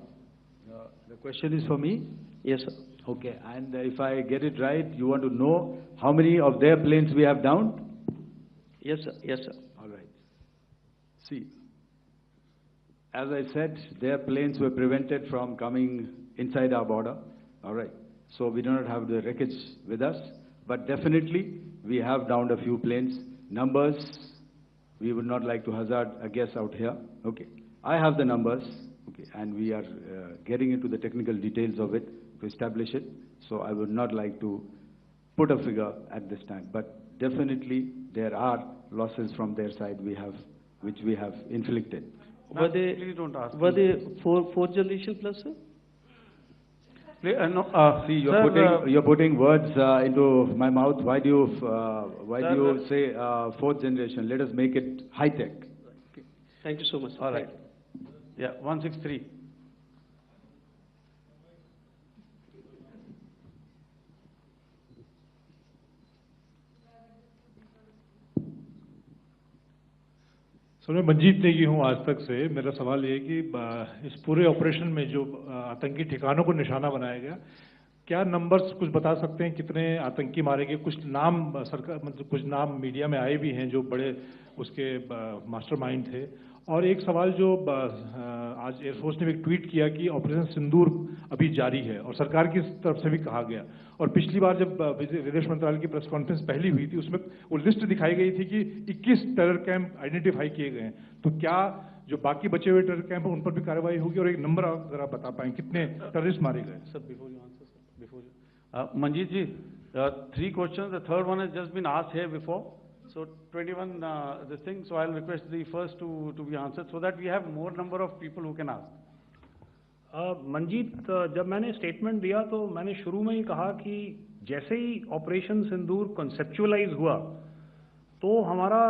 The question is for me? Yes, sir. Okay, and if I get it right, you want to know how many of their planes we have downed? Yes, sir. Yes, sir. All right. See, as I said, their planes were prevented from coming inside our border. All right. So we do not have the wreckage with us, but definitely we have downed a few planes. Numbers, we would not like to hazard a guess out here. Okay. I have the numbers. Okay, and we are getting into the technical details of it to establish it. So I would not like to put a figure at this time, but definitely there are losses from their side which we have inflicted. Were they, please don't ask. Were they fourth generation plus, sir? No, see, you're putting words into my mouth. Why do you say fourth generation? Let us make it high tech. Okay. Thank you so much. All right. Yeah, 163. Sir मैं मंजीत नेगी हूँ आज तक से। मेरा सवाल ये है कि इस पूरे ऑपरेशन में जो आतंकी ठिकानों को निशाना बनाया गया, क्या नंबर्स कुछ बता सकते हैं कितने आतंकी मारे गए? कुछ नाम सरकार मतलब कुछ नाम मीडिया में आए भी हैं जो बड़े उसके मास्टरमाइंड थे। और एक सवाल जो आज एयरफोर्स ने भी एक ट्वीट किया कि ऑपरेशन सिंदूर अभी जारी है और सरकार की तरफ से भी कहा गया। और पिछली बार जब विदेश मंत्रालय की प्रेस कॉन्फ्रेंस पहली हुई थी उसमें वो लिस्ट दिखाई गई थी कि 21 टेरर कैंप आइडेंटिफाई किए गए हैं। तो क्या जो बाकी बचे हुए टेरर कैंप हैं उन पर भी कार्रवाई होगी? और एक नंबर अगर आप बता पाएं कितने टेररिस्ट मारे गए? Sir, before you answer, sir, before you. Manjeet ji, 3 questions. The third one has just been asked here before. So 21 this thing. So I'll request the first to be answered so that we have more number of people who can ask. Manjeet, जब मैंने statement दिया तो मैंने शुरू में ही कहा कि जैसे ही ऑपरेशन सिंदूर कॉन्सेप्चुअलाइज हुआ तो हमारा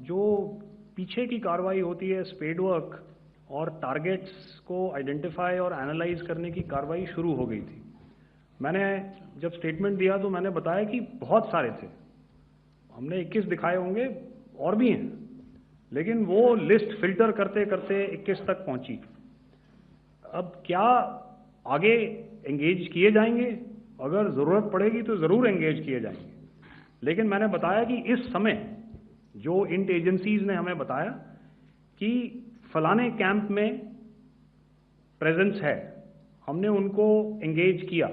जो पीछे की कार्रवाई होती है स्पेड वर्क और टारगेट्स को आइडेंटिफाई और एनालाइज करने की कार्रवाई शुरू हो गई थी। मैंने जब स्टेटमेंट दिया तो मैंने बताया कि बहुत सारे थे, हमने 21 दिखाए होंगे और भी हैं, लेकिन वो लिस्ट फिल्टर करते करते 21 तक पहुंची। अब क्या आगे एंगेज किए जाएंगे? अगर ज़रूरत पड़ेगी तो ज़रूर एंगेज किए जाएंगे, लेकिन मैंने बताया कि इस समय जो इंट एजेंसीज ने हमें बताया कि फलाने कैंप में प्रेजेंस है, हमने उनको एंगेज किया।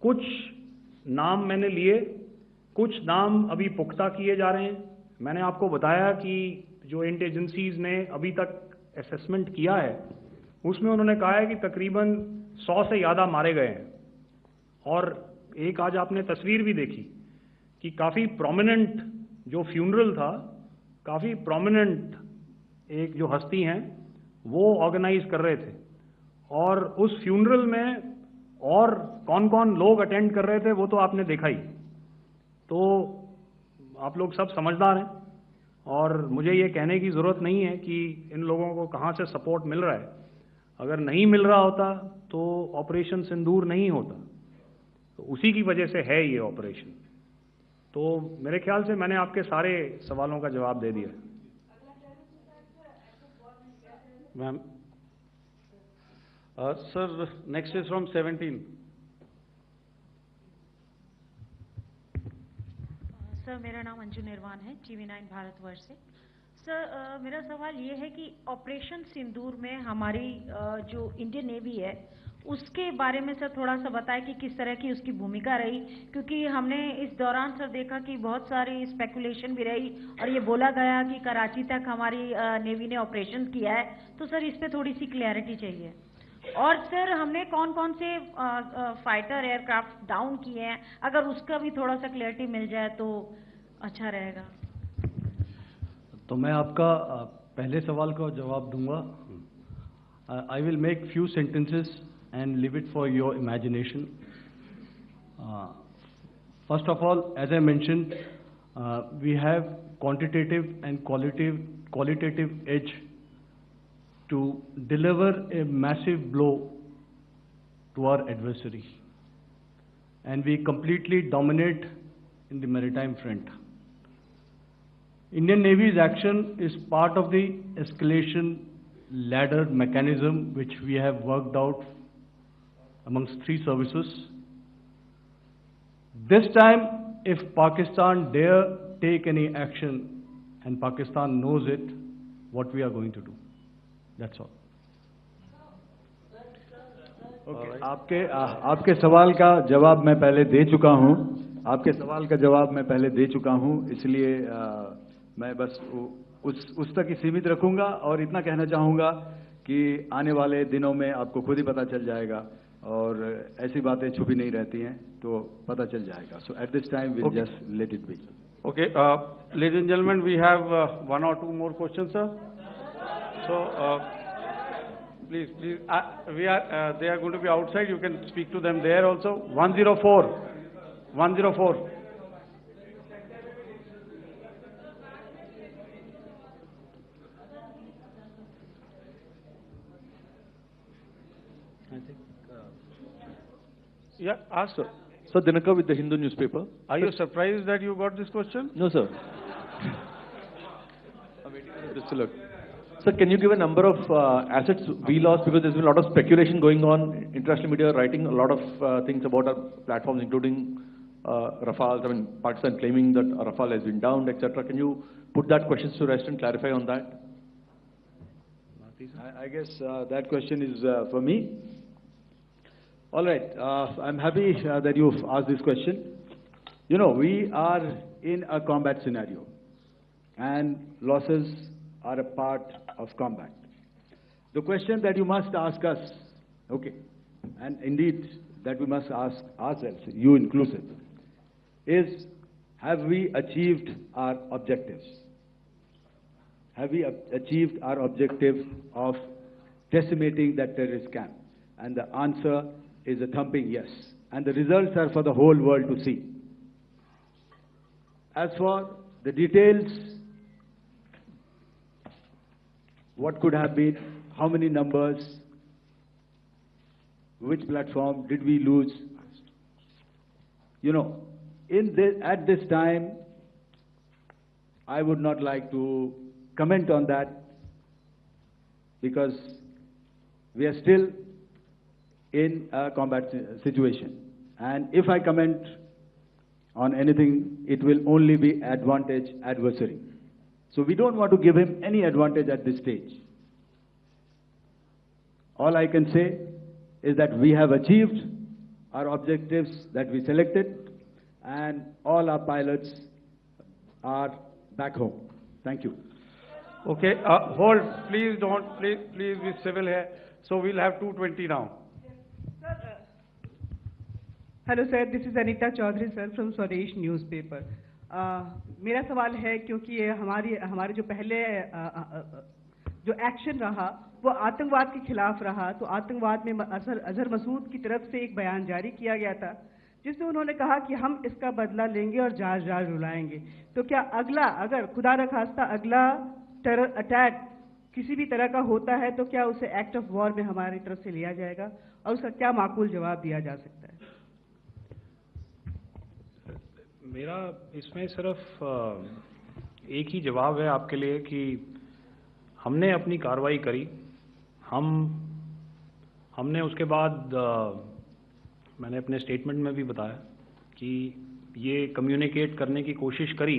कुछ नाम मैंने लिए, कुछ नाम अभी पुख्ता किए जा रहे हैं। मैंने आपको बताया कि जो इंट एजेंसीज ने अभी तक असेसमेंट किया है उसमें उन्होंने कहा है कि तकरीबन 100 से ज़्यादा मारे गए हैं। और एक आज आपने तस्वीर भी देखी कि काफ़ी प्रोमिनेंट जो फ्यूनरल था, काफ़ी प्रोमिनेंट एक जो हस्ती हैं वो ऑर्गेनाइज कर रहे थे, और उस फ्यूनरल में और कौन कौन लोग अटेंड कर रहे थे वो तो आपने देखा ही। तो आप लोग सब समझदार हैं और मुझे ये कहने की ज़रूरत नहीं है कि इन लोगों को कहाँ से सपोर्ट मिल रहा है। अगर नहीं मिल रहा होता तो ऑपरेशन सिंदूर नहीं होता, तो उसी की वजह से है ये ऑपरेशन। तो मेरे ख्याल से मैंने आपके सारे सवालों का जवाब दे दिया। Ma'am, sir next is from 17। Sir मेरा नाम अंजू निर्वाण है, TV9 भारतवर्ष से। सर मेरा सवाल ये है कि ऑपरेशन सिंदूर में हमारी जो इंडियन नेवी है उसके बारे में सर थोड़ा सा बताएं कि किस तरह की उसकी भूमिका रही, क्योंकि हमने इस दौरान सर देखा कि बहुत सारी स्पेकुलेशन भी रही और ये बोला गया कि कराची तक हमारी नेवी ने ऑपरेशन किया है। तो सर इस पे थोड़ी सी क्लैरिटी चाहिए। और सर हमने कौन कौन से फाइटर एयरक्राफ्ट डाउन किए हैं, अगर उसका भी थोड़ा सा क्लैरिटी मिल जाए तो अच्छा रहेगा। तो मैं आपका पहले सवाल का जवाब दूंगा। I will make few sentences and leave it for your imagination. First of all, as I mentioned, we have quantitative and qualitative edge to deliver a massive blow to our adversary, and we completely dominate in the maritime front. Indian Navy's action is part of the escalation ladder mechanism which we have worked out amongst 3 services. This time, if Pakistan dare take any action, and Pakistan knows it, what we are going to do. That's all. Okay. आपके सवाल का जवाब मैं पहले दे चुका हूं। आपके सवाल का जवाब मैं पहले दे चुका हूं, इसलिए मैं बस उस तक ही सीमित रखूंगा और इतना कहना चाहूंगा कि आने वाले दिनों में आपको खुद ही पता चल जाएगा और ऐसी बातें छुपी नहीं रहती हैं, तो पता चल जाएगा। So at this time we'll just let it be. Okay, ladies and gentlemen, we have 1 or 2 more questions, sir. So please, they are going to be outside. You can speak to them there also. 104. Yeah, ask sir. Sir, Dinaka with the Hindu newspaper. Are you surprised that you got this question? No, sir. Just a look. Sir, can you give a number of assets we lost, because there's been a lot of speculation going on, international media writing a lot of things about our platforms, including Rafale. I mean, Pakistan claiming that Rafale has been downed, etc. Can you put that question to rest and clarify on that? I guess that question is for me. All right, I'm happy that you've asked this question. You know, we are in a combat scenario, and losses are a part of combat. The question that you must ask us, okay, and indeed that we must ask ourselves, you inclusive, is have we achieved our objectives? Have we achieved our objective of decimating that terrorist camp? And the answer is a thumping yes. And the results are for the whole world to see. As for the details, what could have been, how many numbers, which platform did we lose? You know, at this time, I would not like to comment on that, because we are still in a combat situation. And if I comment on anything, it will only be advantage adversary. So we don't want to give him any advantage at this stage. All I can say is that we have achieved our objectives that we selected, and all our pilots are back home. Thank you. Okay, hold. Please don't. Please be civil here. So we'll have 220 now. Hello sir, this is Anita Chaudhary sir from Swadesh newspaper. मेरा सवाल है, क्योंकि ये हमारे जो पहले जो action रहा वो आतंकवाद के खिलाफ रहा, तो आतंकवाद में अजहर मसूद की तरफ से एक बयान जारी किया गया था जिसमें उन्होंने कहा कि हम इसका बदला लेंगे और जाज जाज रुलाएंगे। तो क्या अगला, अगर खुदा न खास्ता अगला टेरर अटैक किसी भी तरह का होता है, तो क्या उसे एक्ट ऑफ वॉर में हमारी तरफ से लिया जाएगा और उसका क्या माकूल जवाब दिया जा सकता है? मेरा इसमें सिर्फ एक ही जवाब है आपके लिए कि हमने अपनी कार्रवाई करी। हमने उसके बाद मैंने अपने स्टेटमेंट में भी बताया कि ये कम्युनिकेट करने की कोशिश करी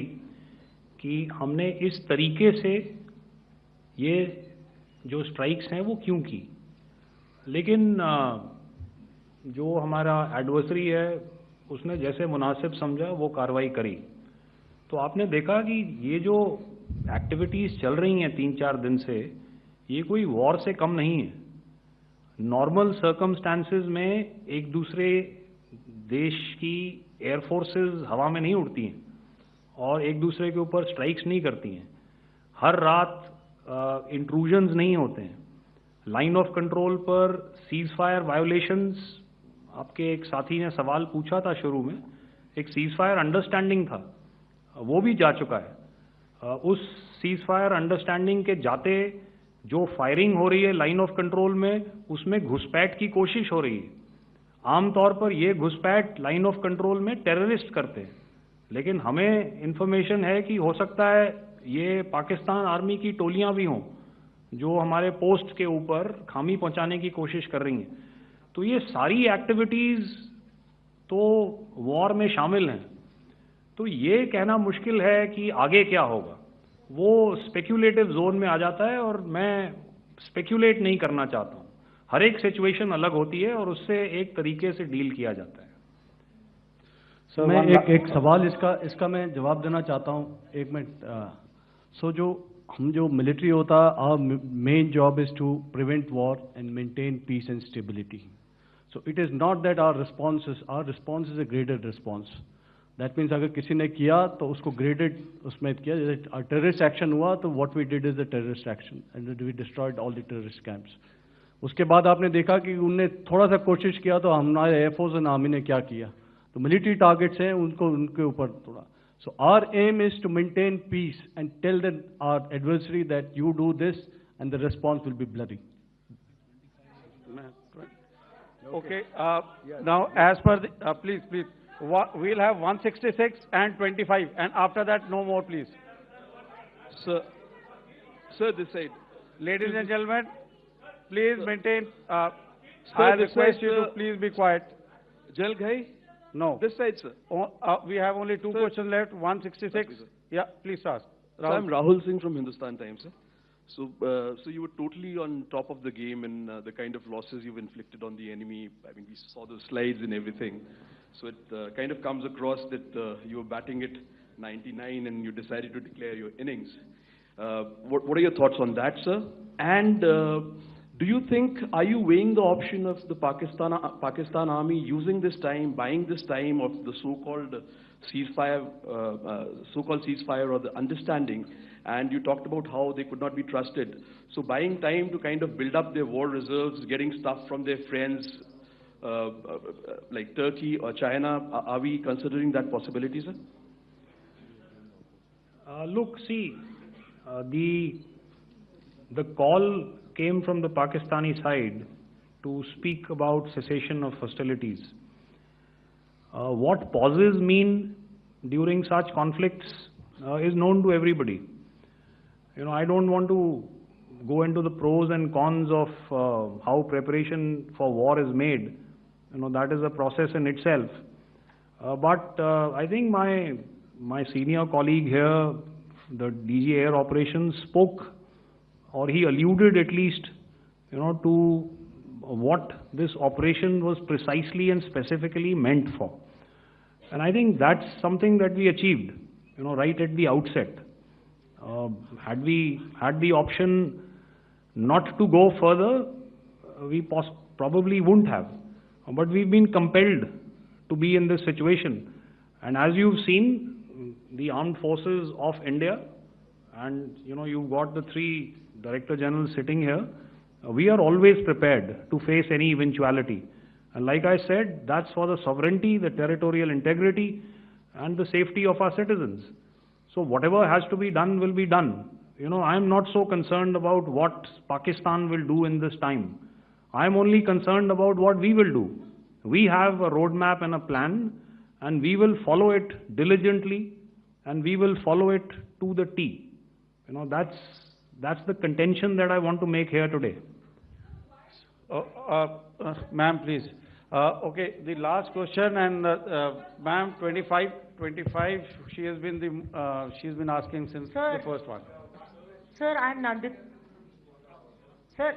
कि हमने इस तरीके से ये जो स्ट्राइक्स हैं वो क्यों की। लेकिन जो हमारा एडवर्सरी है उसने जैसे मुनासिब समझा वो कार्रवाई करी। तो आपने देखा कि ये जो एक्टिविटीज़ चल रही हैं 3-4 दिन से, ये कोई वॉर से कम नहीं है। नॉर्मल सर्कमस्टांसेस में एक दूसरे देश की एयर फोर्सेस हवा में नहीं उड़ती हैं और एक दूसरे के ऊपर स्ट्राइक्स नहीं करती हैं। हर रात इंट्रूजन्स नहीं होते हैं। लाइन ऑफ कंट्रोल पर सीज फायर वायोलेशंस, आपके एक साथी ने सवाल पूछा था शुरू में, एक सीज फायर अंडरस्टैंडिंग था, वो भी जा चुका है। उस सीज फायर अंडरस्टैंडिंग के जाते जो फायरिंग हो रही है लाइन ऑफ कंट्रोल में, उसमें घुसपैठ की कोशिश हो रही है। आमतौर पर ये घुसपैठ लाइन ऑफ कंट्रोल में टेररिस्ट करते हैं, लेकिन हमें इंफॉर्मेशन है कि हो सकता है ये पाकिस्तान आर्मी की टोलियां भी हों जो हमारे पोस्ट के ऊपर खामी पहुंचाने की कोशिश कर रही हैं। तो ये सारी एक्टिविटीज़ तो वॉर में शामिल हैं। तो ये कहना मुश्किल है कि आगे क्या होगा, वो स्पेक्यूलेटिव जोन में आ जाता है और मैं स्पेक्यूलेट नहीं करना चाहता हूँ। हर एक सिचुएशन अलग होती है और उससे एक तरीके से डील किया जाता है। सर मैं एक सवाल इसका मैं जवाब देना चाहता हूँ, 1 मिनट। जो मिलिट्री होता, our main job is to prevent war and maintain peace and stability. So it is not that our response is a graded response. That means अगर किसी ने किया तो उसको ग्रेडेड उसमें किया। जैसे टेररिस्ट एक्शन हुआ तो what we did is the terrorist action and we destroyed all the terrorist camps. उसके बाद आपने देखा कि उनने थोड़ा सा कोशिश किया तो हमारे एयरफोर्स एंड आर्मी ने क्या किया, तो मिलिट्री टारगेट्स हैं उनके ऊपर थोड़ा। So our aim is to maintain peace and tell our adversary that you do this and the response will be bloody. Okay, now as per the, please, we'll have 166 and 25, and after that no more, please. Sir, Sir, this side. Ladies and gentlemen, please maintain, Sir, I this request side, you to please be quiet. Jal Ghai? No. This side, sir. We have only two questions left, 166. Okay, sir. Yeah, please ask. So I'm Rahul Singh from Hindustan Times, sir. So you were totally on top of the game in the kind of losses you've inflicted on the enemy. I mean, we saw the slides and everything. So it kind of comes across that you were batting it 99 and you decided to declare your innings. What are your thoughts on that, sir? And do you think, are you weighing the option of the Pakistan army using this time, buying this time of the so-called ceasefire or the understanding? And you talked about how they could not be trusted. So buying time to kind of build up their war reserves, getting stuff from their friends like Turkey or China, are we considering that possibility, sir? Look, see, the call came from the Pakistani side to speak about cessation of hostilities. What pauses mean during such conflicts is known to everybody. You know, I don't want to go into the pros and cons of how preparation for war is made. You know, that is a process in itself. But I think my senior colleague here, the DG Air Operations, spoke, or he alluded at least, you know, to what this operation was precisely and specifically meant for. And I think that's something that we achieved, you know, right at the outset. Had we had the option not to go further, we probably wouldn't have. But we've been compelled to be in this situation. And as you've seen, the armed forces of India, and you know, you've got the three Director Generals sitting here, we are always prepared to face any eventuality. And like I said, that's for the sovereignty, the territorial integrity, and the safety of our citizens. So whatever has to be done will be done. You know, I'm not so concerned about what Pakistan will do in this time. I'm only concerned about what we will do. We have a roadmap and a plan, and we will follow it diligently, and we will follow it to the T. You know, that's the contention that I want to make here today. Ma'am, please. Okay, the last question, and ma'am, 25, she has been she's been asking since the first one. Sir, I'm Nandita. Sir.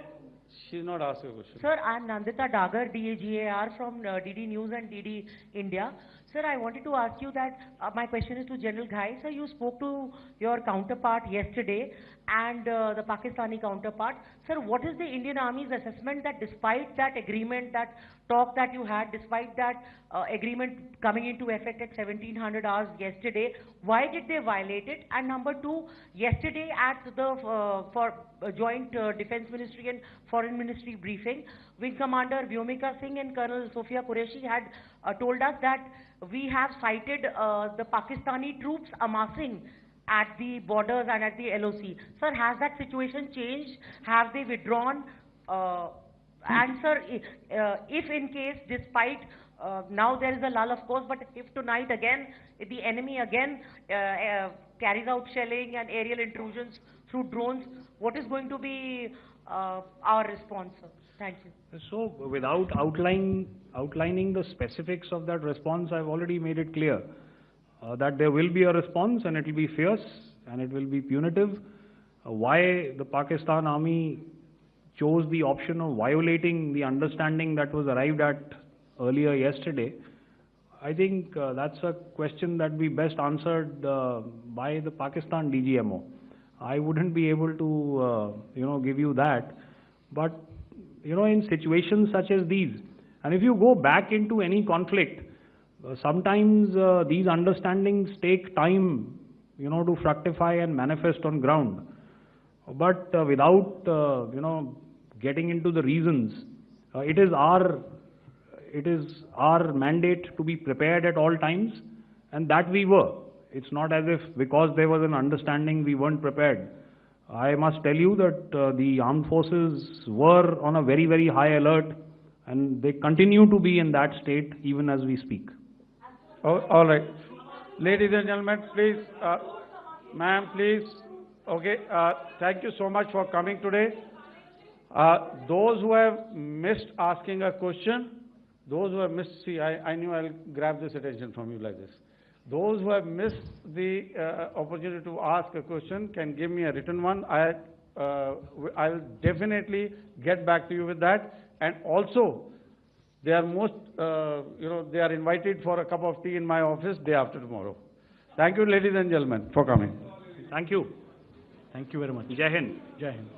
She's not asking a question. Sir, I'm Nandita Dagar, DAGAR from DD News and DD India. Sir, I wanted to ask you that my question is to General Ghai. Sir, you spoke to your counterpart yesterday and the Pakistani counterpart. Sir, what is the Indian Army's assessment that despite that agreement, that talk that you had, despite that agreement coming into effect at 1700 hours yesterday, why did they violate it? And number two, yesterday at the Joint Defense Ministry and Foreign Ministry briefing, Wing Commander Vyomika Singh and Colonel Sophia Qureshi had told us that we have cited the Pakistani troops amassing at the borders and at the LOC. Sir, has that situation changed? Have they withdrawn? And sir, if in case, despite now there is a lull, of course, but if tonight again, if the enemy again carries out shelling and aerial intrusions through drones, what is going to be our response, sir? Thank you. So, without outlining the specifics of that response, I've already made it clear that there will be a response, and it will be fierce, and it will be punitive. Why the Pakistan Army chose the option of violating the understanding that was arrived at earlier yesterday, I think that's a question that we best answered by the Pakistan DGMO. I wouldn't be able to, you know, give you that. But, you know, in situations such as these, and if you go back into any conflict, sometimes these understandings take time, you know, to fructify and manifest on ground. But without, you know, getting into the reasons, it is our mandate to be prepared at all times, and that we were. It's not as if because there was an understanding we weren't prepared. I must tell you that the armed forces were on a very, very high alert, and they continue to be in that state even as we speak. Oh, all right. Ladies and gentlemen, please, ma'am, please, Okay, thank you so much for coming today. Those who have missed asking a question, those who have missed, see, I knew I'll grab this attention from you like this. Those who have missed the opportunity to ask a question can give me a written one. I'll definitely get back to you with that. And also, they are they are invited for a cup of tea in my office day after tomorrow. Thank you, ladies and gentlemen, for coming. Thank you. Thank you very much. Jai Hind. Jai Hind.